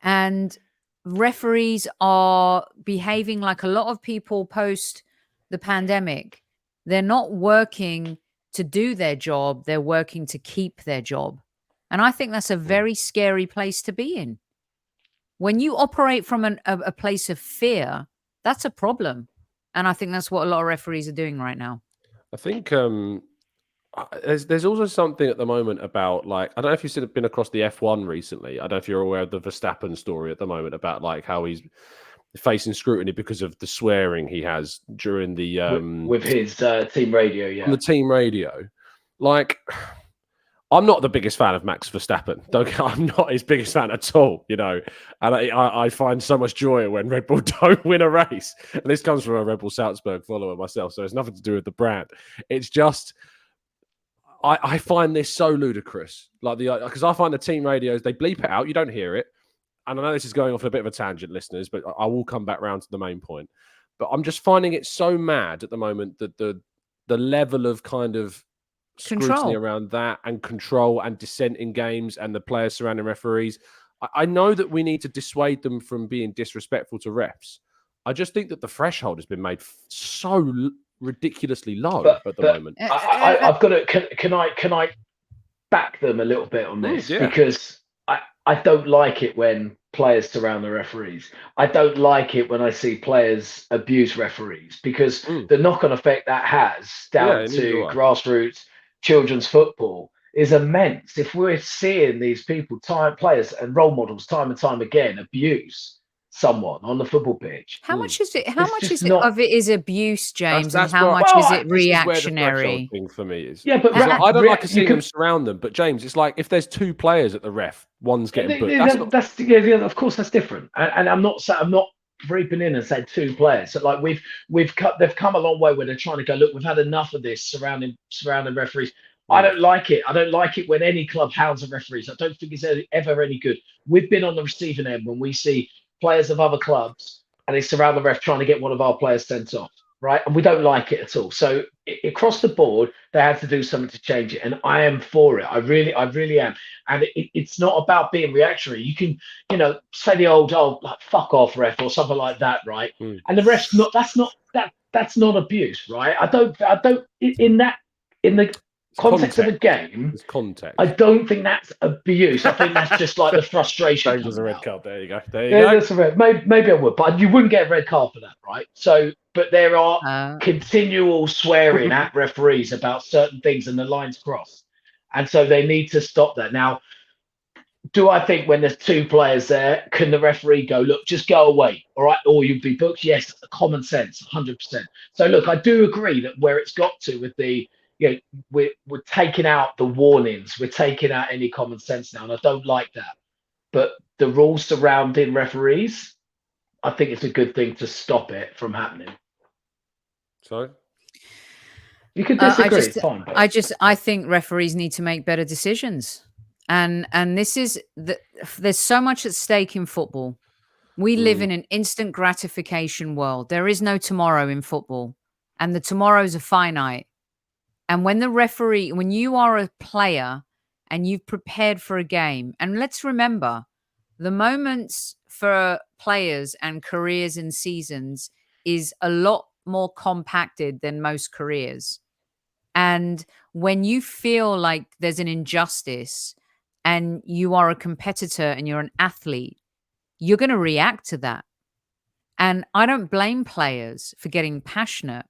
And referees are behaving like a lot of people post the pandemic. They're not working to do their job. They're working to keep their job. And I think that's a very scary place to be in. When you operate from a place of fear, that's a problem. And I think that's what a lot of referees are doing right now. I think there's also something at the moment about, like, I don't know if you've been across the F1 recently. I don't know if you're aware of the Verstappen story at the moment about like how he's facing scrutiny because of the swearing he has during the with his team radio, on the team radio. Like, I'm not the biggest fan of Max Verstappen. I'm not his biggest fan at all, and I find so much joy when Red Bull don't win a race. And this comes from a Red Bull Salzburg follower myself, so it's nothing to do with the brand. It's just I find this so ludicrous. Because I find the team radios, they bleep it out, you don't hear it. And I know this is going off a bit of a tangent, listeners, but I will come back round to the main point. But I'm just finding it so mad at the moment that the level of kind of scrutiny around that and control and dissent in games and the players surrounding referees. I know that we need to dissuade them from being disrespectful to refs. I just think that the threshold has been made so ridiculously low at the moment. I've got to. Can I back them a little bit on this? Because I don't like it when players surround the referees. I don't like it when I see players abuse referees, because the knock-on effect that has down to grassroots children's football is immense. If we're seeing these people, players and role models, time and time again, abuse someone on the football pitch, how much is it? How much is it of it is abuse, James, and how much is it reactionary? Thing for me is but I don't like seeing them surround them. But James, it's like if there's two players at the ref, one's getting booked. Of course, that's different. And I'm not reaping in and saying two players. So like they've come a long way where they're trying to go, look, we've had enough of this surrounding referees. I don't like it. I don't like it when any club hounds the referees. I don't think it's ever any good. We've been on the receiving end when we see players of other clubs and they surround the ref trying to get one of our players sent off, right? And we don't like it at all. So across the board, they had to do something to change it. And I am for it. I really am. And it's not about being reactionary. You can, say the old, like, fuck off, ref, or something like that, right? And the ref's that's not abuse, right? I don't in the context of the game, I don't think that's abuse. I think that's just like the frustration. James has a red card. There you go. That's a red. Maybe I would, but you wouldn't get a red card for that, right? So, but there are continual swearing at referees about certain things, and the lines crossed, and so they need to stop that. Now, do I think when there's two players there, can the referee go, look, just go away, all right, or you'll be booked? Yes, common sense, 100%. So, look, I do agree that where it's got to with the we're taking out the warnings, we're taking out any common sense now, and I don't like that. But the rules surrounding referees, I think it's a good thing to stop it from happening. So you could disagree. It's fine, but I think referees need to make better decisions, and this is there's so much at stake in football. We live in an instant gratification world. There is no tomorrow in football, and the tomorrows are finite. And when you are a player and you've prepared for a game, and let's remember, the moments for players and careers and seasons is a lot more compacted than most careers. And when you feel like there's an injustice and you are a competitor and you're an athlete, you're going to react to that. And I don't blame players for getting passionate.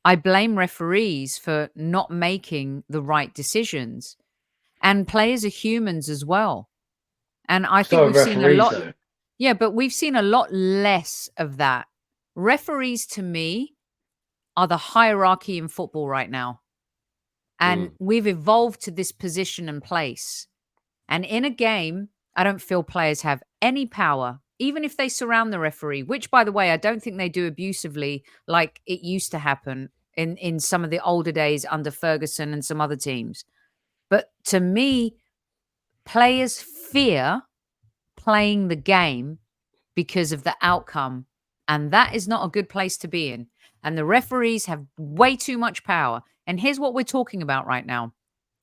I blame referees for not making the right decisions. And players are humans as well. And I think we've seen a lot. Though. Yeah, but we've seen a lot less of that. Referees, to me, are the hierarchy in football right now. And we've evolved to this position and place. And in a game, I don't feel players have any power, even if they surround the referee, which, by the way, I don't think they do abusively like it used to happen in some of the older days under Ferguson and some other teams. But to me, players fear playing the game because of the outcome. And that is not a good place to be in. And the referees have way too much power. And here's what we're talking about right now.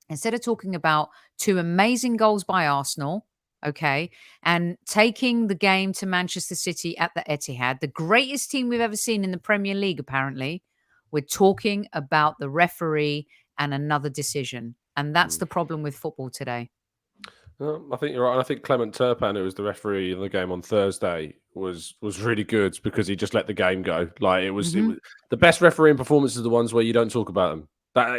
Instead of talking about two amazing goals by Arsenal, okay, and taking the game to Manchester City at the Etihad, the greatest team we've ever seen in the Premier League, apparently, we're talking about the referee and another decision. And that's the problem with football today. I think you're right. And I think Clement Turpin, who was the referee in the game on Thursday, was really good because he just let the game go. Like it was the best refereeing performances are the ones where you don't talk about them.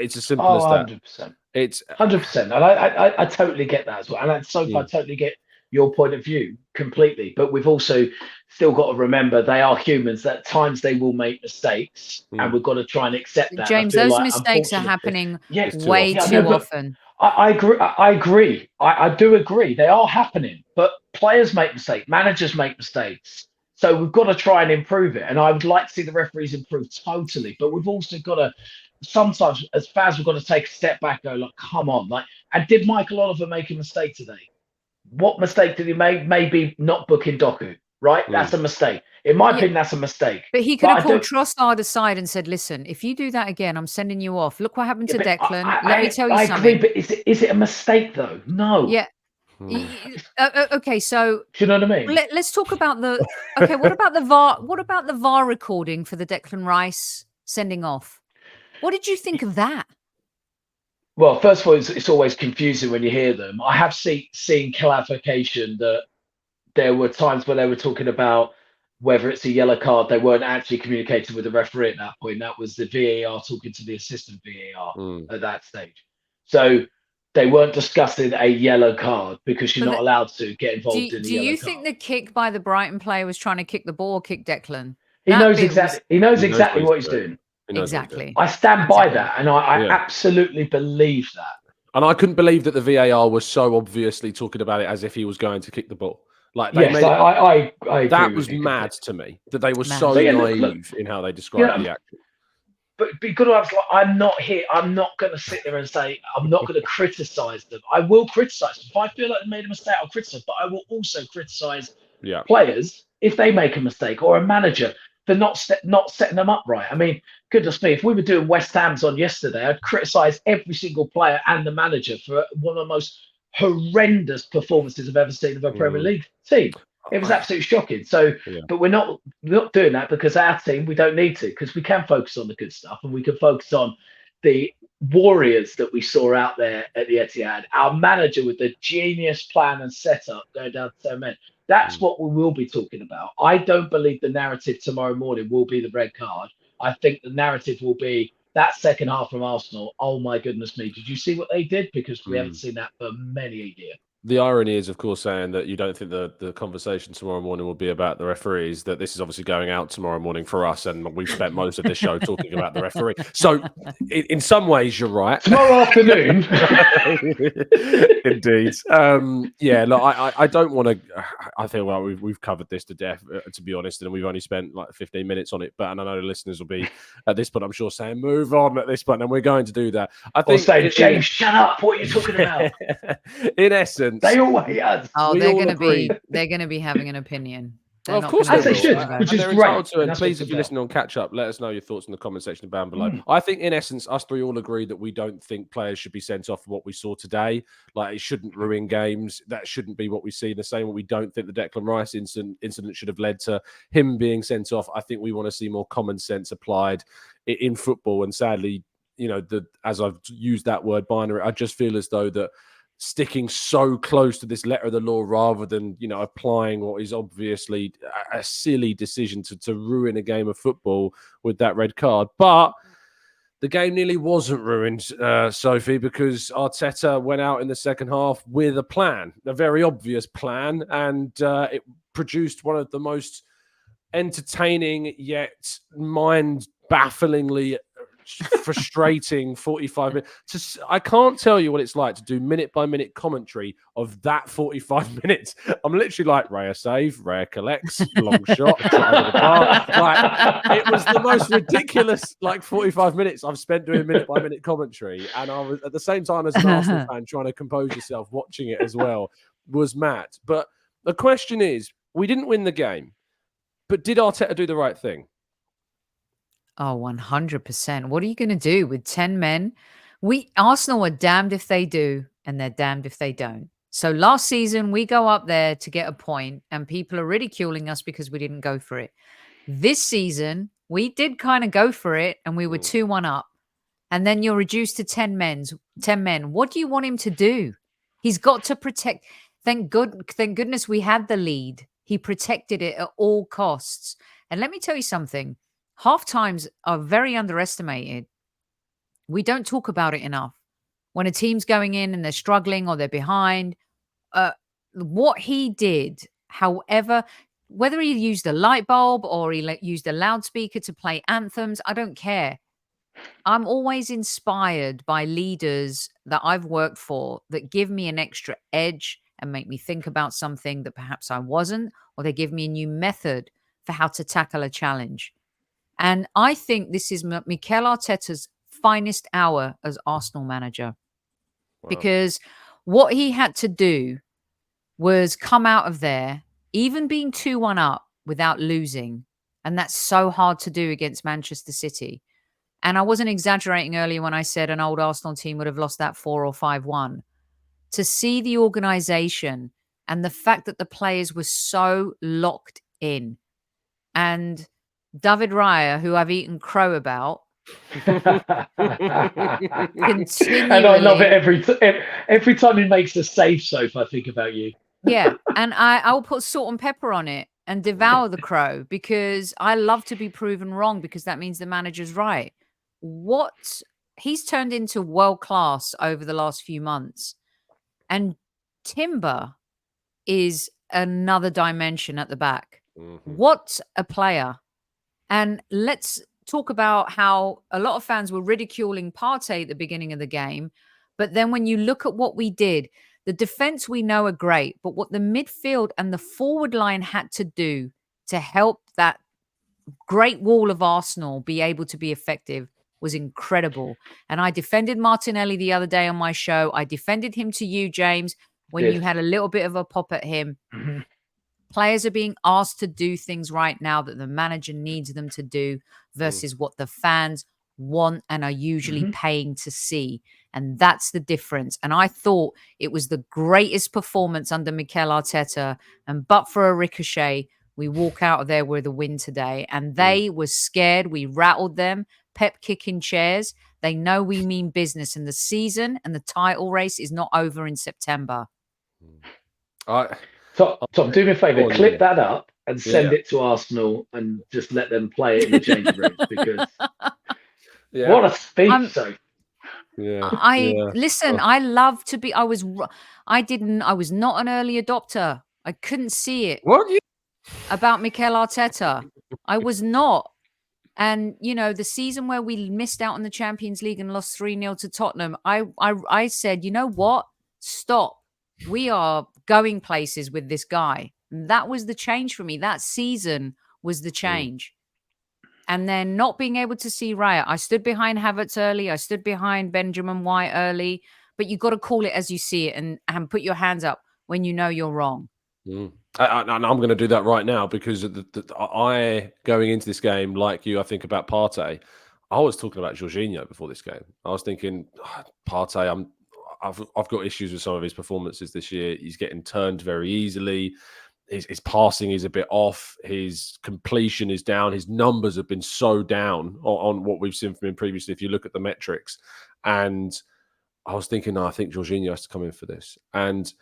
It's as simple as that. 100%. It's 100%. And I totally get that as well. And I totally get your point of view completely. But we've also still got to remember they are humans. That at times they will make mistakes, and we've got to try and accept that. James, those mistakes are happening way too often. I agree. I do agree. They are happening, but players make mistakes, managers make mistakes. So we've got to try and improve it. And I would like to see the referees improve totally. But we've also got to sometimes, as fans, we've got to take a step back. And go, like, come on, like, and did Michael Oliver make a mistake today? What mistake did he make? Maybe not booking Doku. Right, that's a mistake. In my opinion, that's a mistake. But he could have pulled Trossard aside and said, "Listen, if you do that again, I'm sending you off. Look what happened to Declan. Let me tell you something." I agree, but is it a mistake though? No. Yeah. Okay, so do you know what I mean? Let's talk about the. Okay, what about the VAR? What about the VAR recording for the Declan Rice sending off? What did you think of that? Well, first of all, it's always confusing when you hear them. I have seen clarification that there were times where they were talking about whether it's a yellow card. They weren't actually communicating with the referee at that point. That was the VAR talking to the assistant VAR at that stage. So they weren't discussing a yellow card because you're not allowed to get involved in the yellow card. Do you think the kick by the Brighton player was trying to kick the ball or kick Declan? He knows exactly what he's doing. Exactly. I stand by that, and I absolutely believe that. And I couldn't believe that the VAR was so obviously talking about it as if he was going to kick the ball. Like, they made I that was mad to me that they were so naive in how they described the action. But good, I'm not here. I'm not going to sit there and say I'm not going to criticize them. I will criticize them if I feel like they made a mistake. I'll criticize, but I will also criticize players if they make a mistake, or a manager for not setting them up right. I mean, goodness me, if we were doing West Ham's on yesterday, I'd criticize every single player and the manager for one of the most horrendous performances I've ever seen of a Premier League team. It was absolutely shocking. So, but we're not doing that because our team, we don't need to, because we can focus on the good stuff, and we can focus on the warriors that we saw out there at the Etihad. Our manager with the genius plan and setup going down to 10 men. That's what we will be talking about. I don't believe the narrative tomorrow morning will be the red card. I think the narrative will be that second half from Arsenal. Oh my goodness me. Did you see what they did? Because we haven't seen that for many a year. The irony is, of course, saying that you don't think the conversation tomorrow morning will be about the referees, that this is obviously going out tomorrow morning for us, and we've spent most of this show talking about the referee. So, in some ways, you're right. Tomorrow afternoon. Indeed. Look, I don't want to... I feel like we've covered this to death, to be honest, and we've only spent like 15 minutes on it, and I know the listeners will be, at this point, I'm sure, saying, move on at this point, and we're going to do that. I think, or saying, James, shut up, what are you talking about? In essence, they always are. Oh, they're going to be having an opinion. Well, of course they will. Which is great. And please, if you're listening on catch up, let us know your thoughts in the comment section down below. I think, in essence, us three all agree that we don't think players should be sent off for what we saw today. Like, it shouldn't ruin games. That shouldn't be what we see. The same way we don't think the Declan Rice incident should have led to him being sent off. I think we want to see more common sense applied in football. And sadly, as I've used that word binary, I just feel as though that sticking so close to this letter of the law rather than, applying what is obviously a silly decision to ruin a game of football with that red card. But the game nearly wasn't ruined, Sophie, because Arteta went out in the second half with a plan, a very obvious plan, and it produced one of the most entertaining yet mind-bafflingly frustrating 45 minutes. I can't tell you what it's like to do minute-by-minute commentary of that 45 minutes. I'm literally like, Raya save, Raya collects, long shot, over the bar. Like, it was the most ridiculous 45 minutes I've spent doing minute-by-minute commentary, and I was, at the same time, as an Arsenal fan, trying to compose yourself watching it as well, was mad. But the question is, we didn't win the game, but did Arteta do the right thing? Oh, 100%. What are you going to do with 10 men? Arsenal are damned if they do, and they're damned if they don't. So last season, we go up there to get a point, and people are ridiculing us because we didn't go for it. This season, we did kind of go for it, and we were 2-1 up. And then you're reduced to 10 men. What do you want him to do? He's got to protect. Thank goodness we had the lead. He protected it at all costs. And let me tell you something. Half times are very underestimated. We don't talk about it enough. When a team's going in and they're struggling or they're behind, what he did, however, whether he used a light bulb or he used a loudspeaker to play anthems, I don't care. I'm always inspired by leaders that I've worked for that give me an extra edge and make me think about something that perhaps I wasn't, or they give me a new method for how to tackle a challenge. And I think this is Mikel Arteta's finest hour as Arsenal manager, Wow. because what he had to do was come out of there, even being 2-1 up without losing. And that's so hard to do against Manchester City. And I wasn't exaggerating earlier when I said an old Arsenal team would have lost that 4 or 5-1. To see the organization and the fact that the players were so locked in. And David Raya, who I've eaten crow about, And I love continually. it every time he makes a save, Soph, I think about you. Yeah. And I'll put salt and pepper on it and devour the crow, because I love to be proven wrong, because that means the manager's right. What he's turned into world class over the last few months. And Timber is another dimension at the back. What a player. And let's talk about how a lot of fans were ridiculing Partey at the beginning of the game. But then when you look at what we did, the defense we know are great, but what the midfield and the forward line had to do to help that great wall of Arsenal be able to be effective was incredible. And I defended Martinelli the other day on my show. I defended him to you, James, when you had a little bit of a pop at him. Mm-hmm. Players are being asked to do things right now that the manager needs them to do versus what the fans want and are usually paying to see. And that's the difference. And I thought it was the greatest performance under Mikel Arteta. And but for a ricochet, we walk out of there with a win today. And they were scared. We rattled them. Pep kicking chairs. They know we mean business. And the season and the title race is not over in September. Tom, do me a favour, clip that up and send it to Arsenal and just let them play it in the changing rooms, because what a speech, so. Listen, I love to be, I was not an early adopter. I couldn't see it. What? About Mikel Arteta. I was not. And, you know, the season where we missed out on the Champions League and lost 3-0 to Tottenham, I said, you know what? Stop. We are going places with this guy. And that was the change for me. That season was the change. And then not being able to see Raya. I stood behind Havertz early. I stood behind Benjamin White early. But you got to call it as you see it and put your hands up when you know you're wrong. I'm going to do that right now, because I going into this game, like you, I think about Partey. I was talking about Jorginho before this game. I was thinking, Partey, I've got issues with some of his performances this year. He's getting turned very easily. His passing is a bit off. His completion is down. His numbers have been so down on what we've seen from him previously, if you look at the metrics. And I was thinking, I think Jorginho has to come in for this. And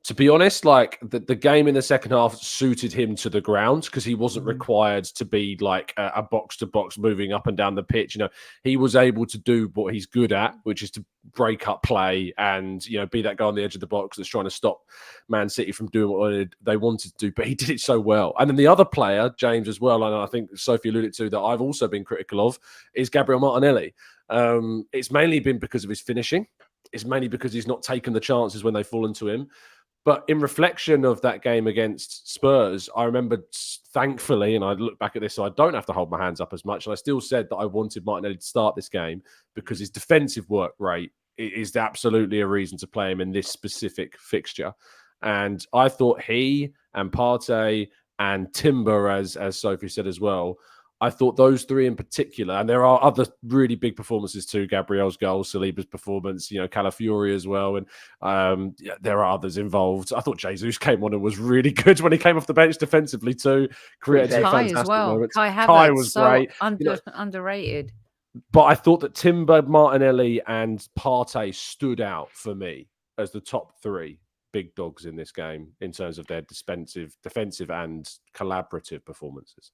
to be honest, like the game in the second half suited him to the ground, because he wasn't required to be like a box-to-box moving up and down the pitch. You know, he was able to do what he's good at, which is to break up play and, you know, be that guy on the edge of the box that's trying to stop Man City from doing what they wanted to do. But he did it so well. And then the other player, James, as well, and I think Sophie alluded to, that I've also been critical of, is Gabriel Martinelli. It's mainly been because of his finishing. It's mainly because he's not taken the chances when they've fallen to him. But in reflection of that game against Spurs, I remember, thankfully, and I look back at this, so I don't have to hold my hands up as much. And I still said that I wanted Martinelli to start this game because his defensive work rate is absolutely a reason to play him in this specific fixture. And I thought he and Partey and Timber, as Sophie said as well, I thought those three in particular, and there are other really big performances too. Gabriel's goal, Saliba's performance, you know, Calafiori as well, and there are others involved. I thought Jesus came on and was really good when he came off the bench defensively too. Created some fantastic as well. moments. Kai was so great, underrated. But I thought that Timber, Martinelli, and Partey stood out for me as the top three big dogs in this game in terms of their defensive and collaborative performances.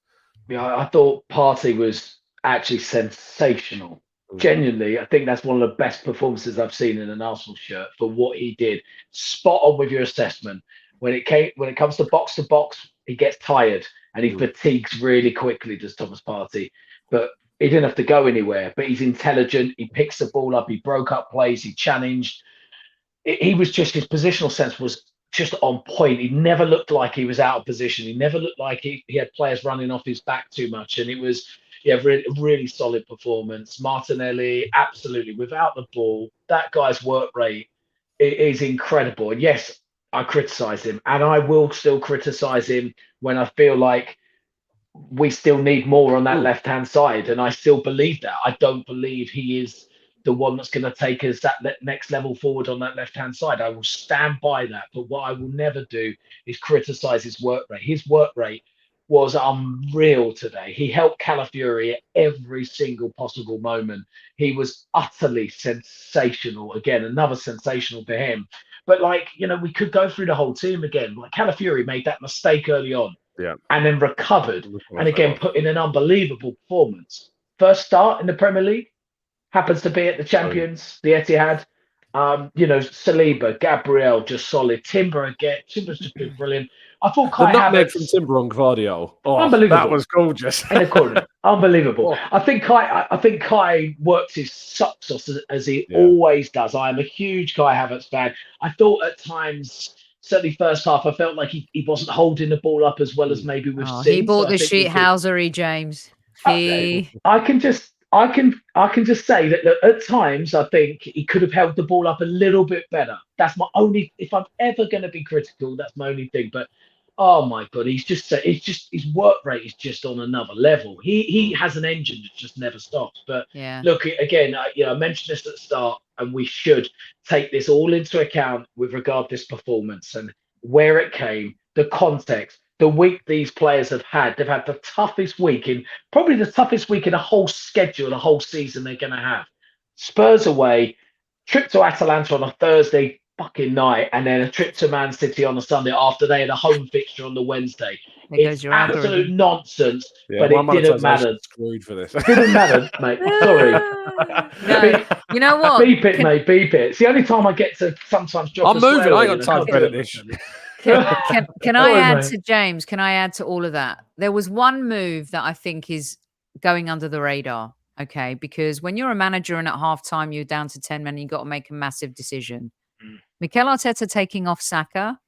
Yeah, I thought Partey was actually sensational. Genuinely, I think that's one of the best performances I've seen in an Arsenal shirt for what he did. Spot on with your assessment. When it comes to box, he gets tired and he fatigues really quickly, does Thomas Partey. But He didn't have to go anywhere, but he's intelligent. He picks the ball up. He broke up plays. He challenged. He was just, his positional sense was just on point. He never looked like he was out of position. He never looked like he had players running off his back too much. And it was, really, really solid performance. Martinelli, absolutely, without the ball, that guy's work rate is incredible. And yes, I criticize him, and I will still criticize him when I feel like we still need more on that left-hand side. And I still believe that. I don't believe he is the one that's going to take us that next level forward on that left-hand side. I will stand by that. But what I will never do is criticize his work rate. His work rate was unreal today. He helped Calafiori at every single possible moment. He was utterly sensational. Again, another sensational for him. But we could go through the whole team again. Like Calafiori made that mistake early on. Yeah. And then recovered, and again put in an unbelievable performance. First start in the Premier League, happens to be at the Champions, the Etihad. Saliba, Gabriel, just solid. Timber's just been brilliant. I thought Kai the nutmeg Havertz from Timber on Guardiola. Oh, unbelievable. That was gorgeous. In the corner, unbelievable. I think Kai works his socks off as he always does. I am a huge Kai Havertz fan. I thought at times, certainly first half, I felt like he wasn't holding the ball up as well as maybe we've seen. He bought the shithousery, James. I can just say that at times I think he could have held the ball up a little bit better. That's my only. If I'm ever going to be critical, that's my only thing. But oh my God, it's just his work rate is just on another level. He has an engine that just never stops. But look, again, I mentioned this at the start, and we should take this all into account with regard to this performance and where it came, the context, the week these players have had. They've had the toughest week probably the toughest week in the whole schedule, the whole season they're going to have. Spurs away, trip to Atalanta on a Thursday fucking night, and then a trip to Man City on a Sunday after they had a home fixture on the Wednesday. It's absolute nonsense, but it didn't matter. Screwed for this. It didn't matter, mate. Sorry. No. You know what? Beep it, mate. Beep it. It's the only time I get to sometimes drop. I'm moving. I ain't got time to edit this. Can I add to James? Can I add to all of that? There was one move that I think is going under the radar. Okay, because when you're a manager and at halftime you're down to 10 men, you've got to make a massive decision. Mikel Arteta taking off Saka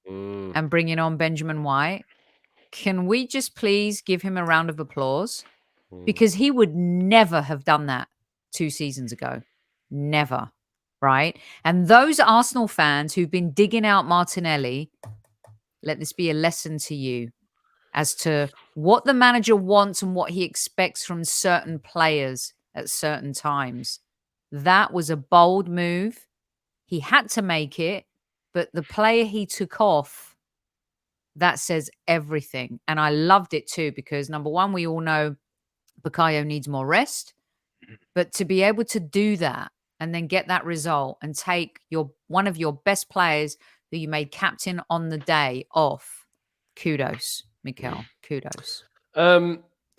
and bringing on Benjamin White. Can we just please give him a round of applause? Because he would never have done that 2 seasons ago. Never. Right? And those Arsenal fans who've been digging out Martinelli, let this be a lesson to you as to what the manager wants and what he expects from certain players at certain times. That was a bold move. He had to make it, but the player he took off, that says everything. And I loved it too, because number one, we all know Bukayo needs more rest, but to be able to do that and then get that result and take one of your best players who you made captain on the day off, kudos, Mikel, kudos.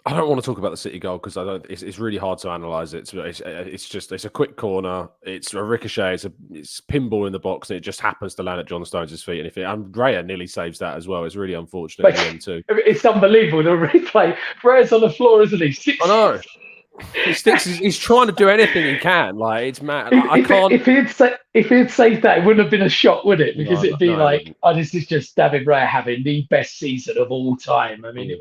I don't want to talk about the City goal because it's really hard to analyze it. It's a quick corner. It's a ricochet. It's pinball in the box, and it just happens to land at John Stones' feet. And Andrea nearly saves that as well. It's really unfortunate at the end too. It's unbelievable. The replay. Freya's on the floor, isn't he? I know. He's trying to do anything he can. Like, it's mad. I can't. If he had saved that, it wouldn't have been a shot, would it? Because it'd be this is just David Raya having the best season of all time. I mean, it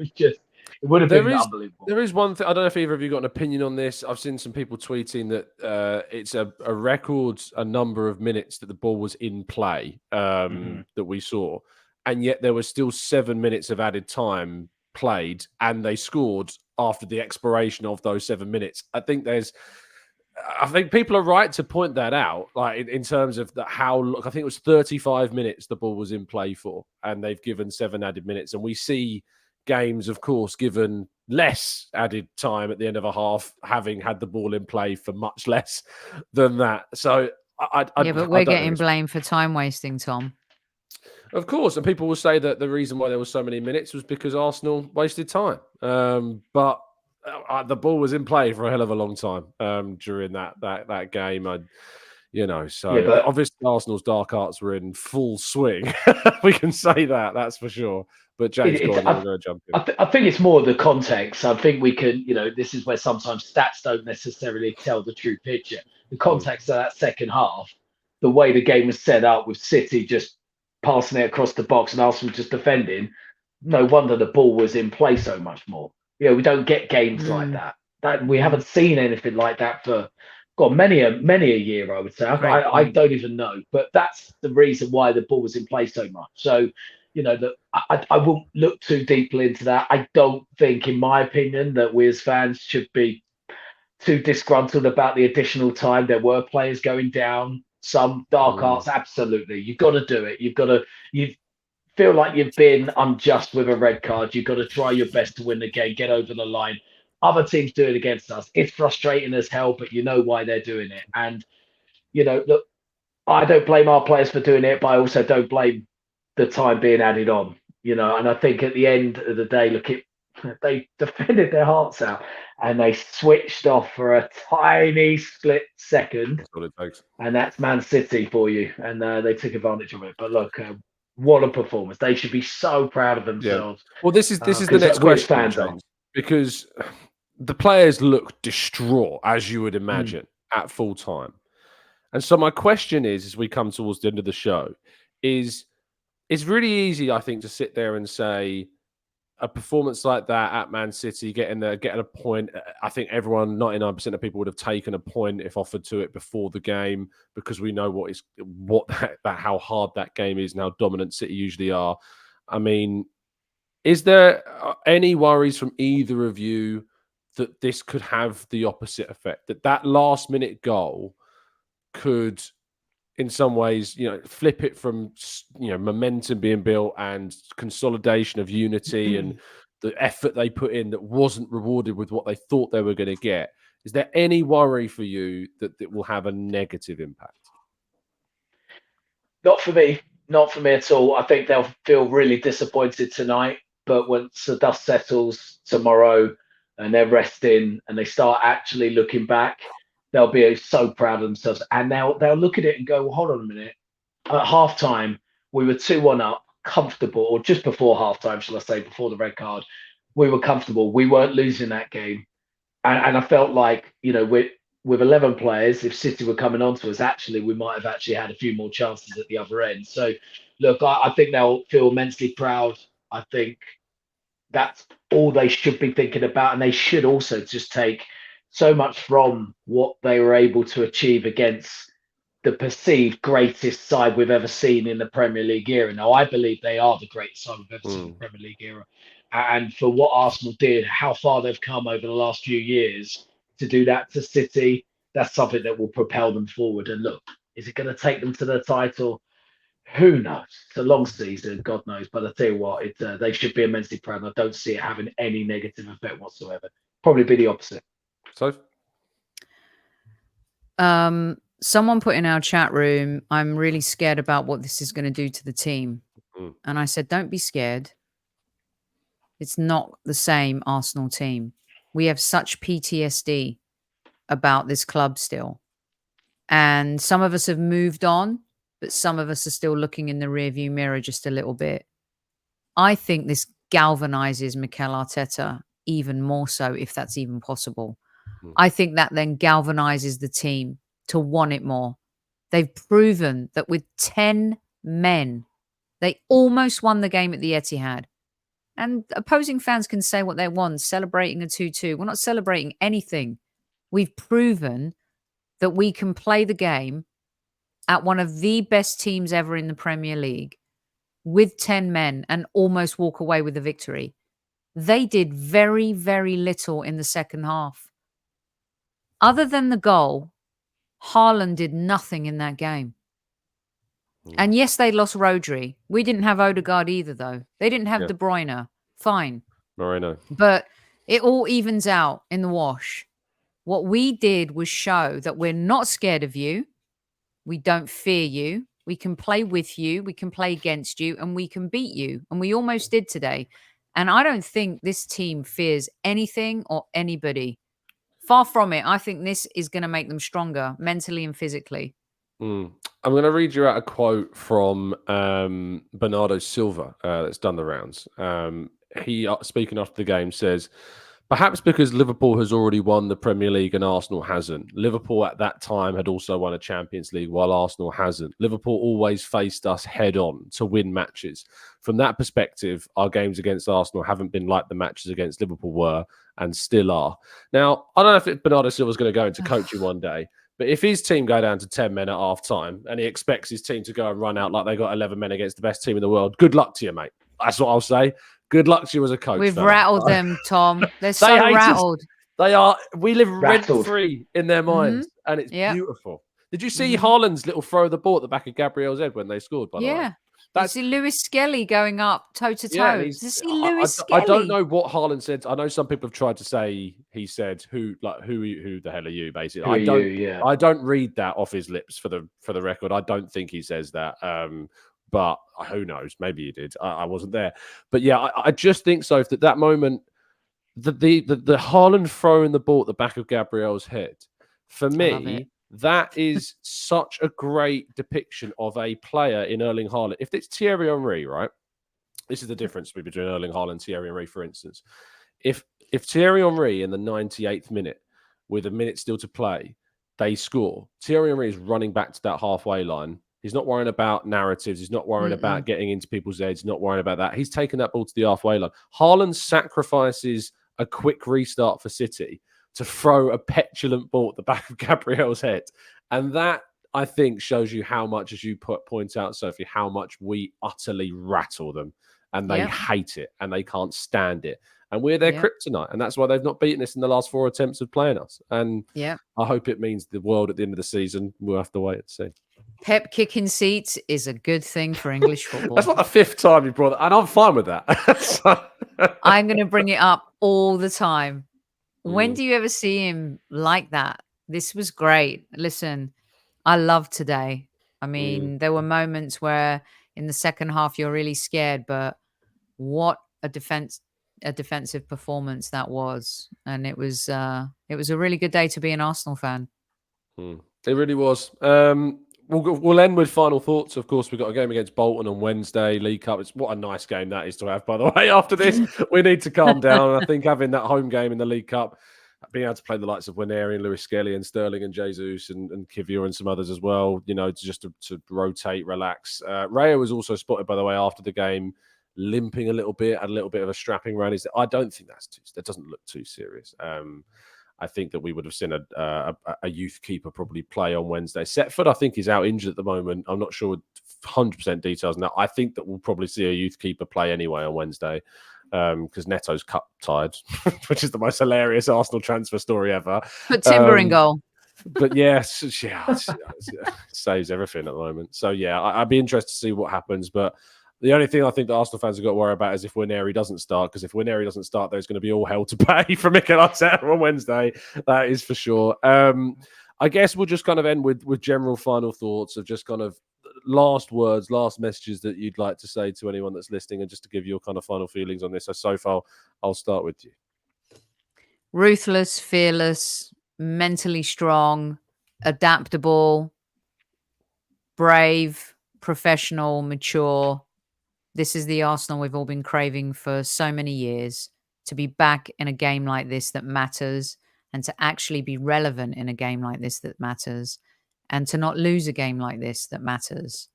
would have been unbelievable. There is one thing. I don't know if either of you got an opinion on this. I've seen some people tweeting that it's a record number of minutes that the ball was in play that we saw, and yet there was still 7 minutes of added time played, and they scored after the expiration of those 7 minutes. I think people are right to point that out, like in terms of I think it was 35 minutes the ball was in play for, and they've given 7 added minutes, and we see games, of course, given less added time at the end of a half, having had the ball in play for much less than that. So but we're getting blamed for time wasting, Tom. Of course, and people will say that the reason why there were so many minutes was because Arsenal wasted time. But the ball was in play for a hell of a long time during that game. So but obviously Arsenal's dark arts were in full swing. We can say that's for sure. But James, go on, you were going to jump in. I think it's more the context. I think we can, this is where sometimes stats don't necessarily tell the true picture. The context of that second half, the way the game was set up with City just passing it across the box and Arsenal just defending, no wonder the ball was in play so much more. We don't get games like that. We haven't seen anything like that for many a year, I would say. I don't even know, but that's the reason why the ball was in play so much. So, that I won't look too deeply into that. I don't think, in my opinion, that we as fans should be too disgruntled about the additional time. There were players going down, some dark arts, absolutely. You've got to do it. You feel like you've been unjust with a red card. You've got to try your best to win the game, get over the line. Other teams do it against us. It's frustrating as hell, but you know why they're doing it. And, look, I don't blame our players for doing it, but I also don't blame the time being added on, and I think at the end of the day, they defended their hearts out and they switched off for a tiny split second. That's what it takes. And that's Man City for you. And they took advantage of it. But look, what a performance. They should be so proud of themselves. Yeah. Well, this is the next question, James, because the players look distraught, as you would imagine, at full time. And so my question is, as we come towards the end of the show, is it's really easy, I think, to sit there and say a performance like that at Man City, getting a point. I think 99% of people would have taken a point if offered to it before the game, because we know how hard that game is and how dominant City usually are. I mean, is there any worries from either of you that this could have the opposite effect, that last minute goal could, in some ways, flip it from, momentum being built and consolidation of unity and the effort they put in that wasn't rewarded with what they thought they were going to get? Is there any worry for you that it will have a negative impact? Not for me. Not for me at all. I think they'll feel really disappointed tonight, but once the dust settles tomorrow and they're resting and they start actually looking back, they'll be so proud of themselves, and they'll look at it and go, well, hold on a minute. At halftime, we were 2-1 up, comfortable, or just before halftime, shall I say, before the red card, we were comfortable. We weren't losing that game, and I felt like, with 11 players, if City were coming on to us, actually, we might have actually had a few more chances at the other end. So, look, I think they'll feel immensely proud. I think that's all they should be thinking about, and they should also just take so much from what they were able to achieve against the perceived greatest side we've ever seen in the Premier League era. Now, I believe they are the greatest side we've ever seen in the Premier League era. And for what Arsenal did, how far they've come over the last few years, to do that to City, that's something that will propel them forward. And look, is it going to take them to the title? Who knows? It's a long season, God knows. But I tell you what, they should be immensely proud. I don't see it having any negative effect whatsoever. Probably be the opposite. So, someone put in our chat room, I'm really scared about what this is going to do to the team. And I said, don't be scared. It's not the same Arsenal team. We have such PTSD about this club still. And some of us have moved on, but some of us are still looking in the rearview mirror just a little bit. I think this galvanizes Mikel Arteta even more so, if that's even possible. I think that then galvanizes the team to want it more. They've proven that with 10 men, they almost won the game at the Etihad. And opposing fans can say what they want, celebrating a 2-2. We're not celebrating anything. We've proven that we can play the game at one of the best teams ever in the Premier League with 10 men and almost walk away with a victory. They did very, very little in the second half. Other than the goal, Haaland did nothing in that game. And yes, they lost Rodri. We didn't have Odegaard either, though. They didn't have De Bruyne. Fine. Moreno. But it all evens out in the wash. What we did was show that we're not scared of you. We don't fear you. We can play with you. We can play against you. And we can beat you. And we almost did today. And I don't think this team fears anything or anybody. Far from it. I think this is going to make them stronger mentally and physically. I'm going to read you out a quote from Bernardo Silva that's done the rounds. He, speaking after the game, says, "Perhaps because Liverpool has already won the Premier League and Arsenal hasn't. Liverpool at that time had also won a Champions League while Arsenal hasn't. Liverpool always faced us head on to win matches. From that perspective, our games against Arsenal haven't been like the matches against Liverpool were and still are." Now, I don't know if Bernardo Silva's going to go into coaching one day, but if his team go down to 10 men at half time and he expects his team to go and run out like they got 11 men against the best team in the world, good luck to you, mate. That's what I'll say. Good luck to you as a coach. We've fella. rattled them, Tom. They're so hate us. rattled. They are. We live Rattled. rent-free in their minds, and it's beautiful. Did you see Haaland's little throw of the ball at the back of Gabriel's head when they scored, by the way? That's see Lewis Skelly going up toe to toe. To see Lewis Skelly. I don't know what Haaland said. I know some people have tried to say he said who the hell are you, basically. I don't read that off his lips for the record. I don't think he says that. But who knows? Maybe he did. I wasn't there. But yeah, I just think so. That moment, the Haaland throwing the ball at the back of Gabriel's head, for me, that is such a great depiction of a player in Erling Haaland. If it's Thierry Henry, right? This is the difference between Erling Haaland and Thierry Henry, for instance. If Thierry Henry in the 98th minute, with a minute still to play, they score, Thierry Henry is running back to that halfway line. He's not worrying about narratives. He's not worrying about getting into people's heads. He's not worrying about that. He's taking that ball to the halfway line. Haaland sacrifices a quick restart for City to throw a petulant ball at the back of Gabriel's head. And that, I think, shows you how much, as you point out, Sophie, how much we utterly rattle them. And they hate it and they can't stand it. And we're their kryptonite. And that's why they've not beaten us in the last 4 attempts of playing us. And I hope it means the world at the end of the season. We'll have to wait and see. Pep kicking seats is a good thing for English football. That's not the 5th time you brought that. And I'm fine with that. I'm going to bring it up all the time. When do you ever see him like that? This was great. Listen, I love today. I mean, there were moments where in the second half you're really scared, but what a defensive performance that was. And it was a really good day to be an Arsenal fan. It really was. We'll end with final thoughts. Of course, we've got a game against Bolton on Wednesday, League Cup. What a nice game that is to have, by the way. After this, we need to calm down. I think having that home game in the League Cup, being able to play the likes of Waneri and Lewis Skelly and Sterling and Jesus and Kivior and some others as well, to rotate, relax. Raya was also spotted, by the way, after the game, limping a little bit, had a little bit of a strapping around his. I don't think that doesn't look too serious. I think that we would have seen a youth keeper probably play on Wednesday. Setford, I think, is out injured at the moment. I'm not sure 100% details on that. I think that we'll probably see a youth keeper play anyway on Wednesday because Neto's cup tied, which is the most hilarious Arsenal transfer story ever. Put Timber in goal. But yes, it saves everything at the moment. So yeah, I'd be interested to see what happens. But the only thing I think the Arsenal fans have got to worry about is if Waneri doesn't start, because if Waneri doesn't start, there's going to be all hell to pay for Mikel Arteta on Wednesday. That is for sure. I guess we'll just kind of end with general final thoughts of just kind of last words, last messages that you'd like to say to anyone that's listening, and just to give your kind of final feelings on this. So far, I'll start with you. Ruthless, fearless, mentally strong, adaptable, brave, professional, mature. This is the Arsenal we've all been craving for so many years, to be back in a game like this that matters, and to actually be relevant in a game like this that matters, and to not lose a game like this that matters.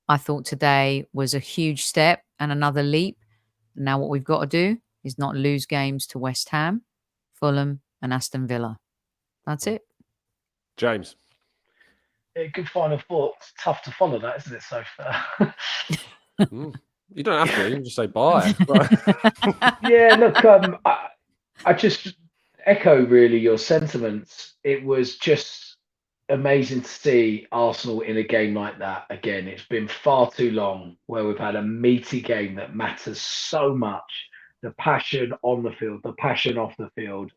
I thought today was a huge step and another leap. Now what we've got to do is not lose games to West Ham, Fulham and Aston Villa. That's it. James. Yeah, good final thought. It's tough to follow that, isn't it, so far? You don't have to. You can just say bye. Yeah, look, I just echo really your sentiments. It was just amazing to see Arsenal in a game like that again. It's been far too long where we've had a meaty game that matters so much. The passion on the field, the passion off the field.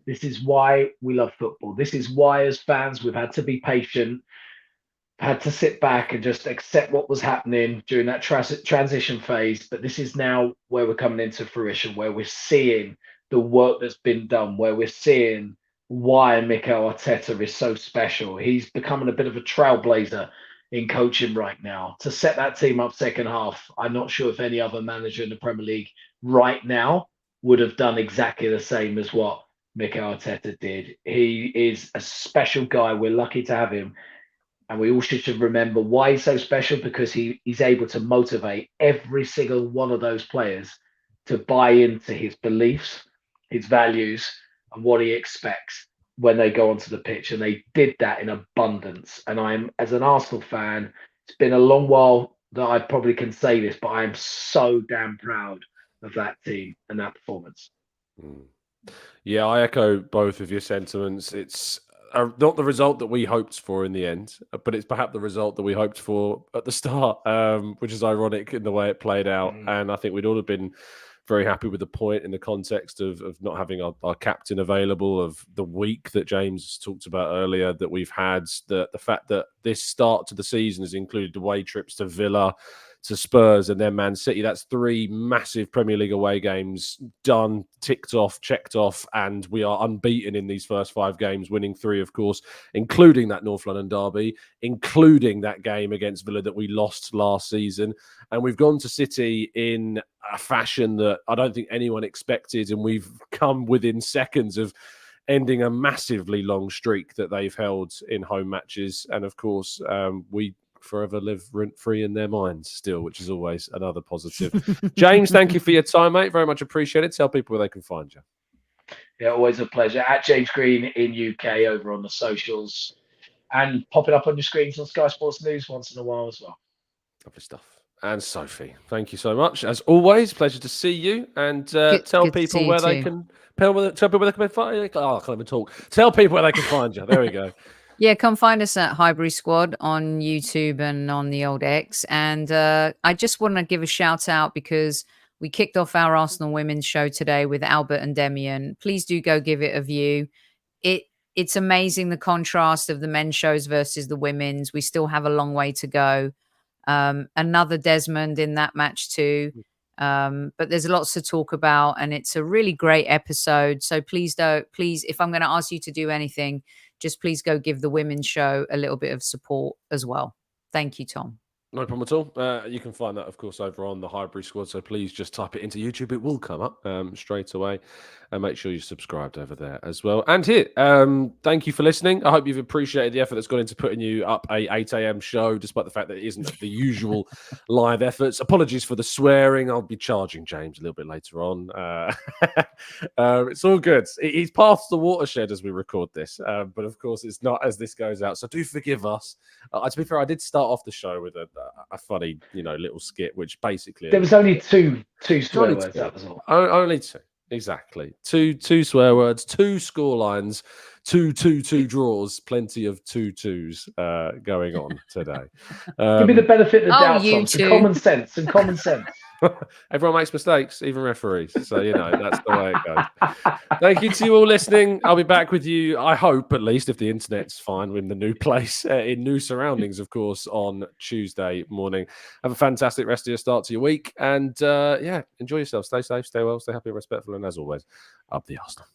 This is why we love football. This is why, as fans, we've had to be patient, had to sit back and just accept what was happening during that transition phase. But this is now where we're coming into fruition, where we're seeing the work that's been done, where we're seeing why Mikel Arteta is so special. He's becoming a bit of a trailblazer in coaching right now. To set that team up second half, I'm not sure if any other manager in the Premier League right now would have done exactly the same as what Mikel Arteta did. He is a special guy. We're lucky to have him. And we all should remember why he's so special, because he's able to motivate every single one of those players to buy into his beliefs, his values, and what he expects when they go onto the pitch. And they did that in abundance. And as an Arsenal fan, it's been a long while that I probably can say this, but I am so damn proud of that team and that performance. Yeah, I echo both of your sentiments. It's not the result that we hoped for in the end, but it's perhaps the result that we hoped for at the start, which is ironic in the way it played out. And I think we'd all have been very happy with the point in the context of not having our captain available, of the week that James talked about earlier that we've had, the fact that this start to the season has included away trips to Villa, to Spurs, and then Man City. That's 3 massive Premier League away games done, ticked off, checked off, and we are unbeaten in these first 5 games, winning 3, of course, including that North London derby, including that game against Villa that we lost last season. And we've gone to City in a fashion that I don't think anyone expected, and we've come within seconds of ending a massively long streak that they've held in home matches. And of course, we forever live rent-free in their minds still, which is always another positive. James, thank you for your time, mate. Very much appreciated. Tell people where they can find you. Yeah, always a pleasure. At James Green in UK over on the socials, and popping up on your screens on Sky Sports News once in a while as well. Lovely stuff. And Sophie, thank you so much. As always, pleasure to see you. And tell people where they can tell people where they can find you. Oh, I can't even talk. Tell people where they can find you. There we go. Yeah, come find us at Highbury Squad on YouTube and on the old X. And I just want to give a shout out because we kicked off our Arsenal women's show today with Albert and Demian. Please do go give it a view. It's amazing, the contrast of the men's shows versus the women's. We still have a long way to go. Another Desmond in that match too. But there's lots to talk about, and it's a really great episode. So please, if I'm going to ask you to do anything, just please go give the women's show a little bit of support as well. Thank you, Tom. No problem at all. You can find that, of course, over on the Highbury Squad. So please just type it into YouTube. It will come up straight away. And make sure you're subscribed over there as well. And here, thank you for listening. I hope you've appreciated the effort that's gone into putting you up a 8 a.m. show, despite the fact that it isn't the usual live efforts. Apologies for the swearing. I'll be charging James a little bit later on. It's all good. He's past the watershed as we record this. But of course, it's not as this goes out. So do forgive us. To be fair, I did start off the show with a funny, little skit, which basically there was only two swear words. That was all. Only 2, exactly. Two swear words, 2 score lines, 2 draws. Plenty of 2-2s going on today. Give me the benefit of the doubt, you some common sense and common sense. Everyone makes mistakes, even referees. So, that's the way it goes. Thank you to you all listening. I'll be back with you, I hope, at least, if the internet's fine in the new place, in new surroundings, of course, on Tuesday morning. Have a fantastic rest of your start to your week. And, enjoy yourself. Stay safe, stay well, stay happy and respectful. And as always, up the Arsenal.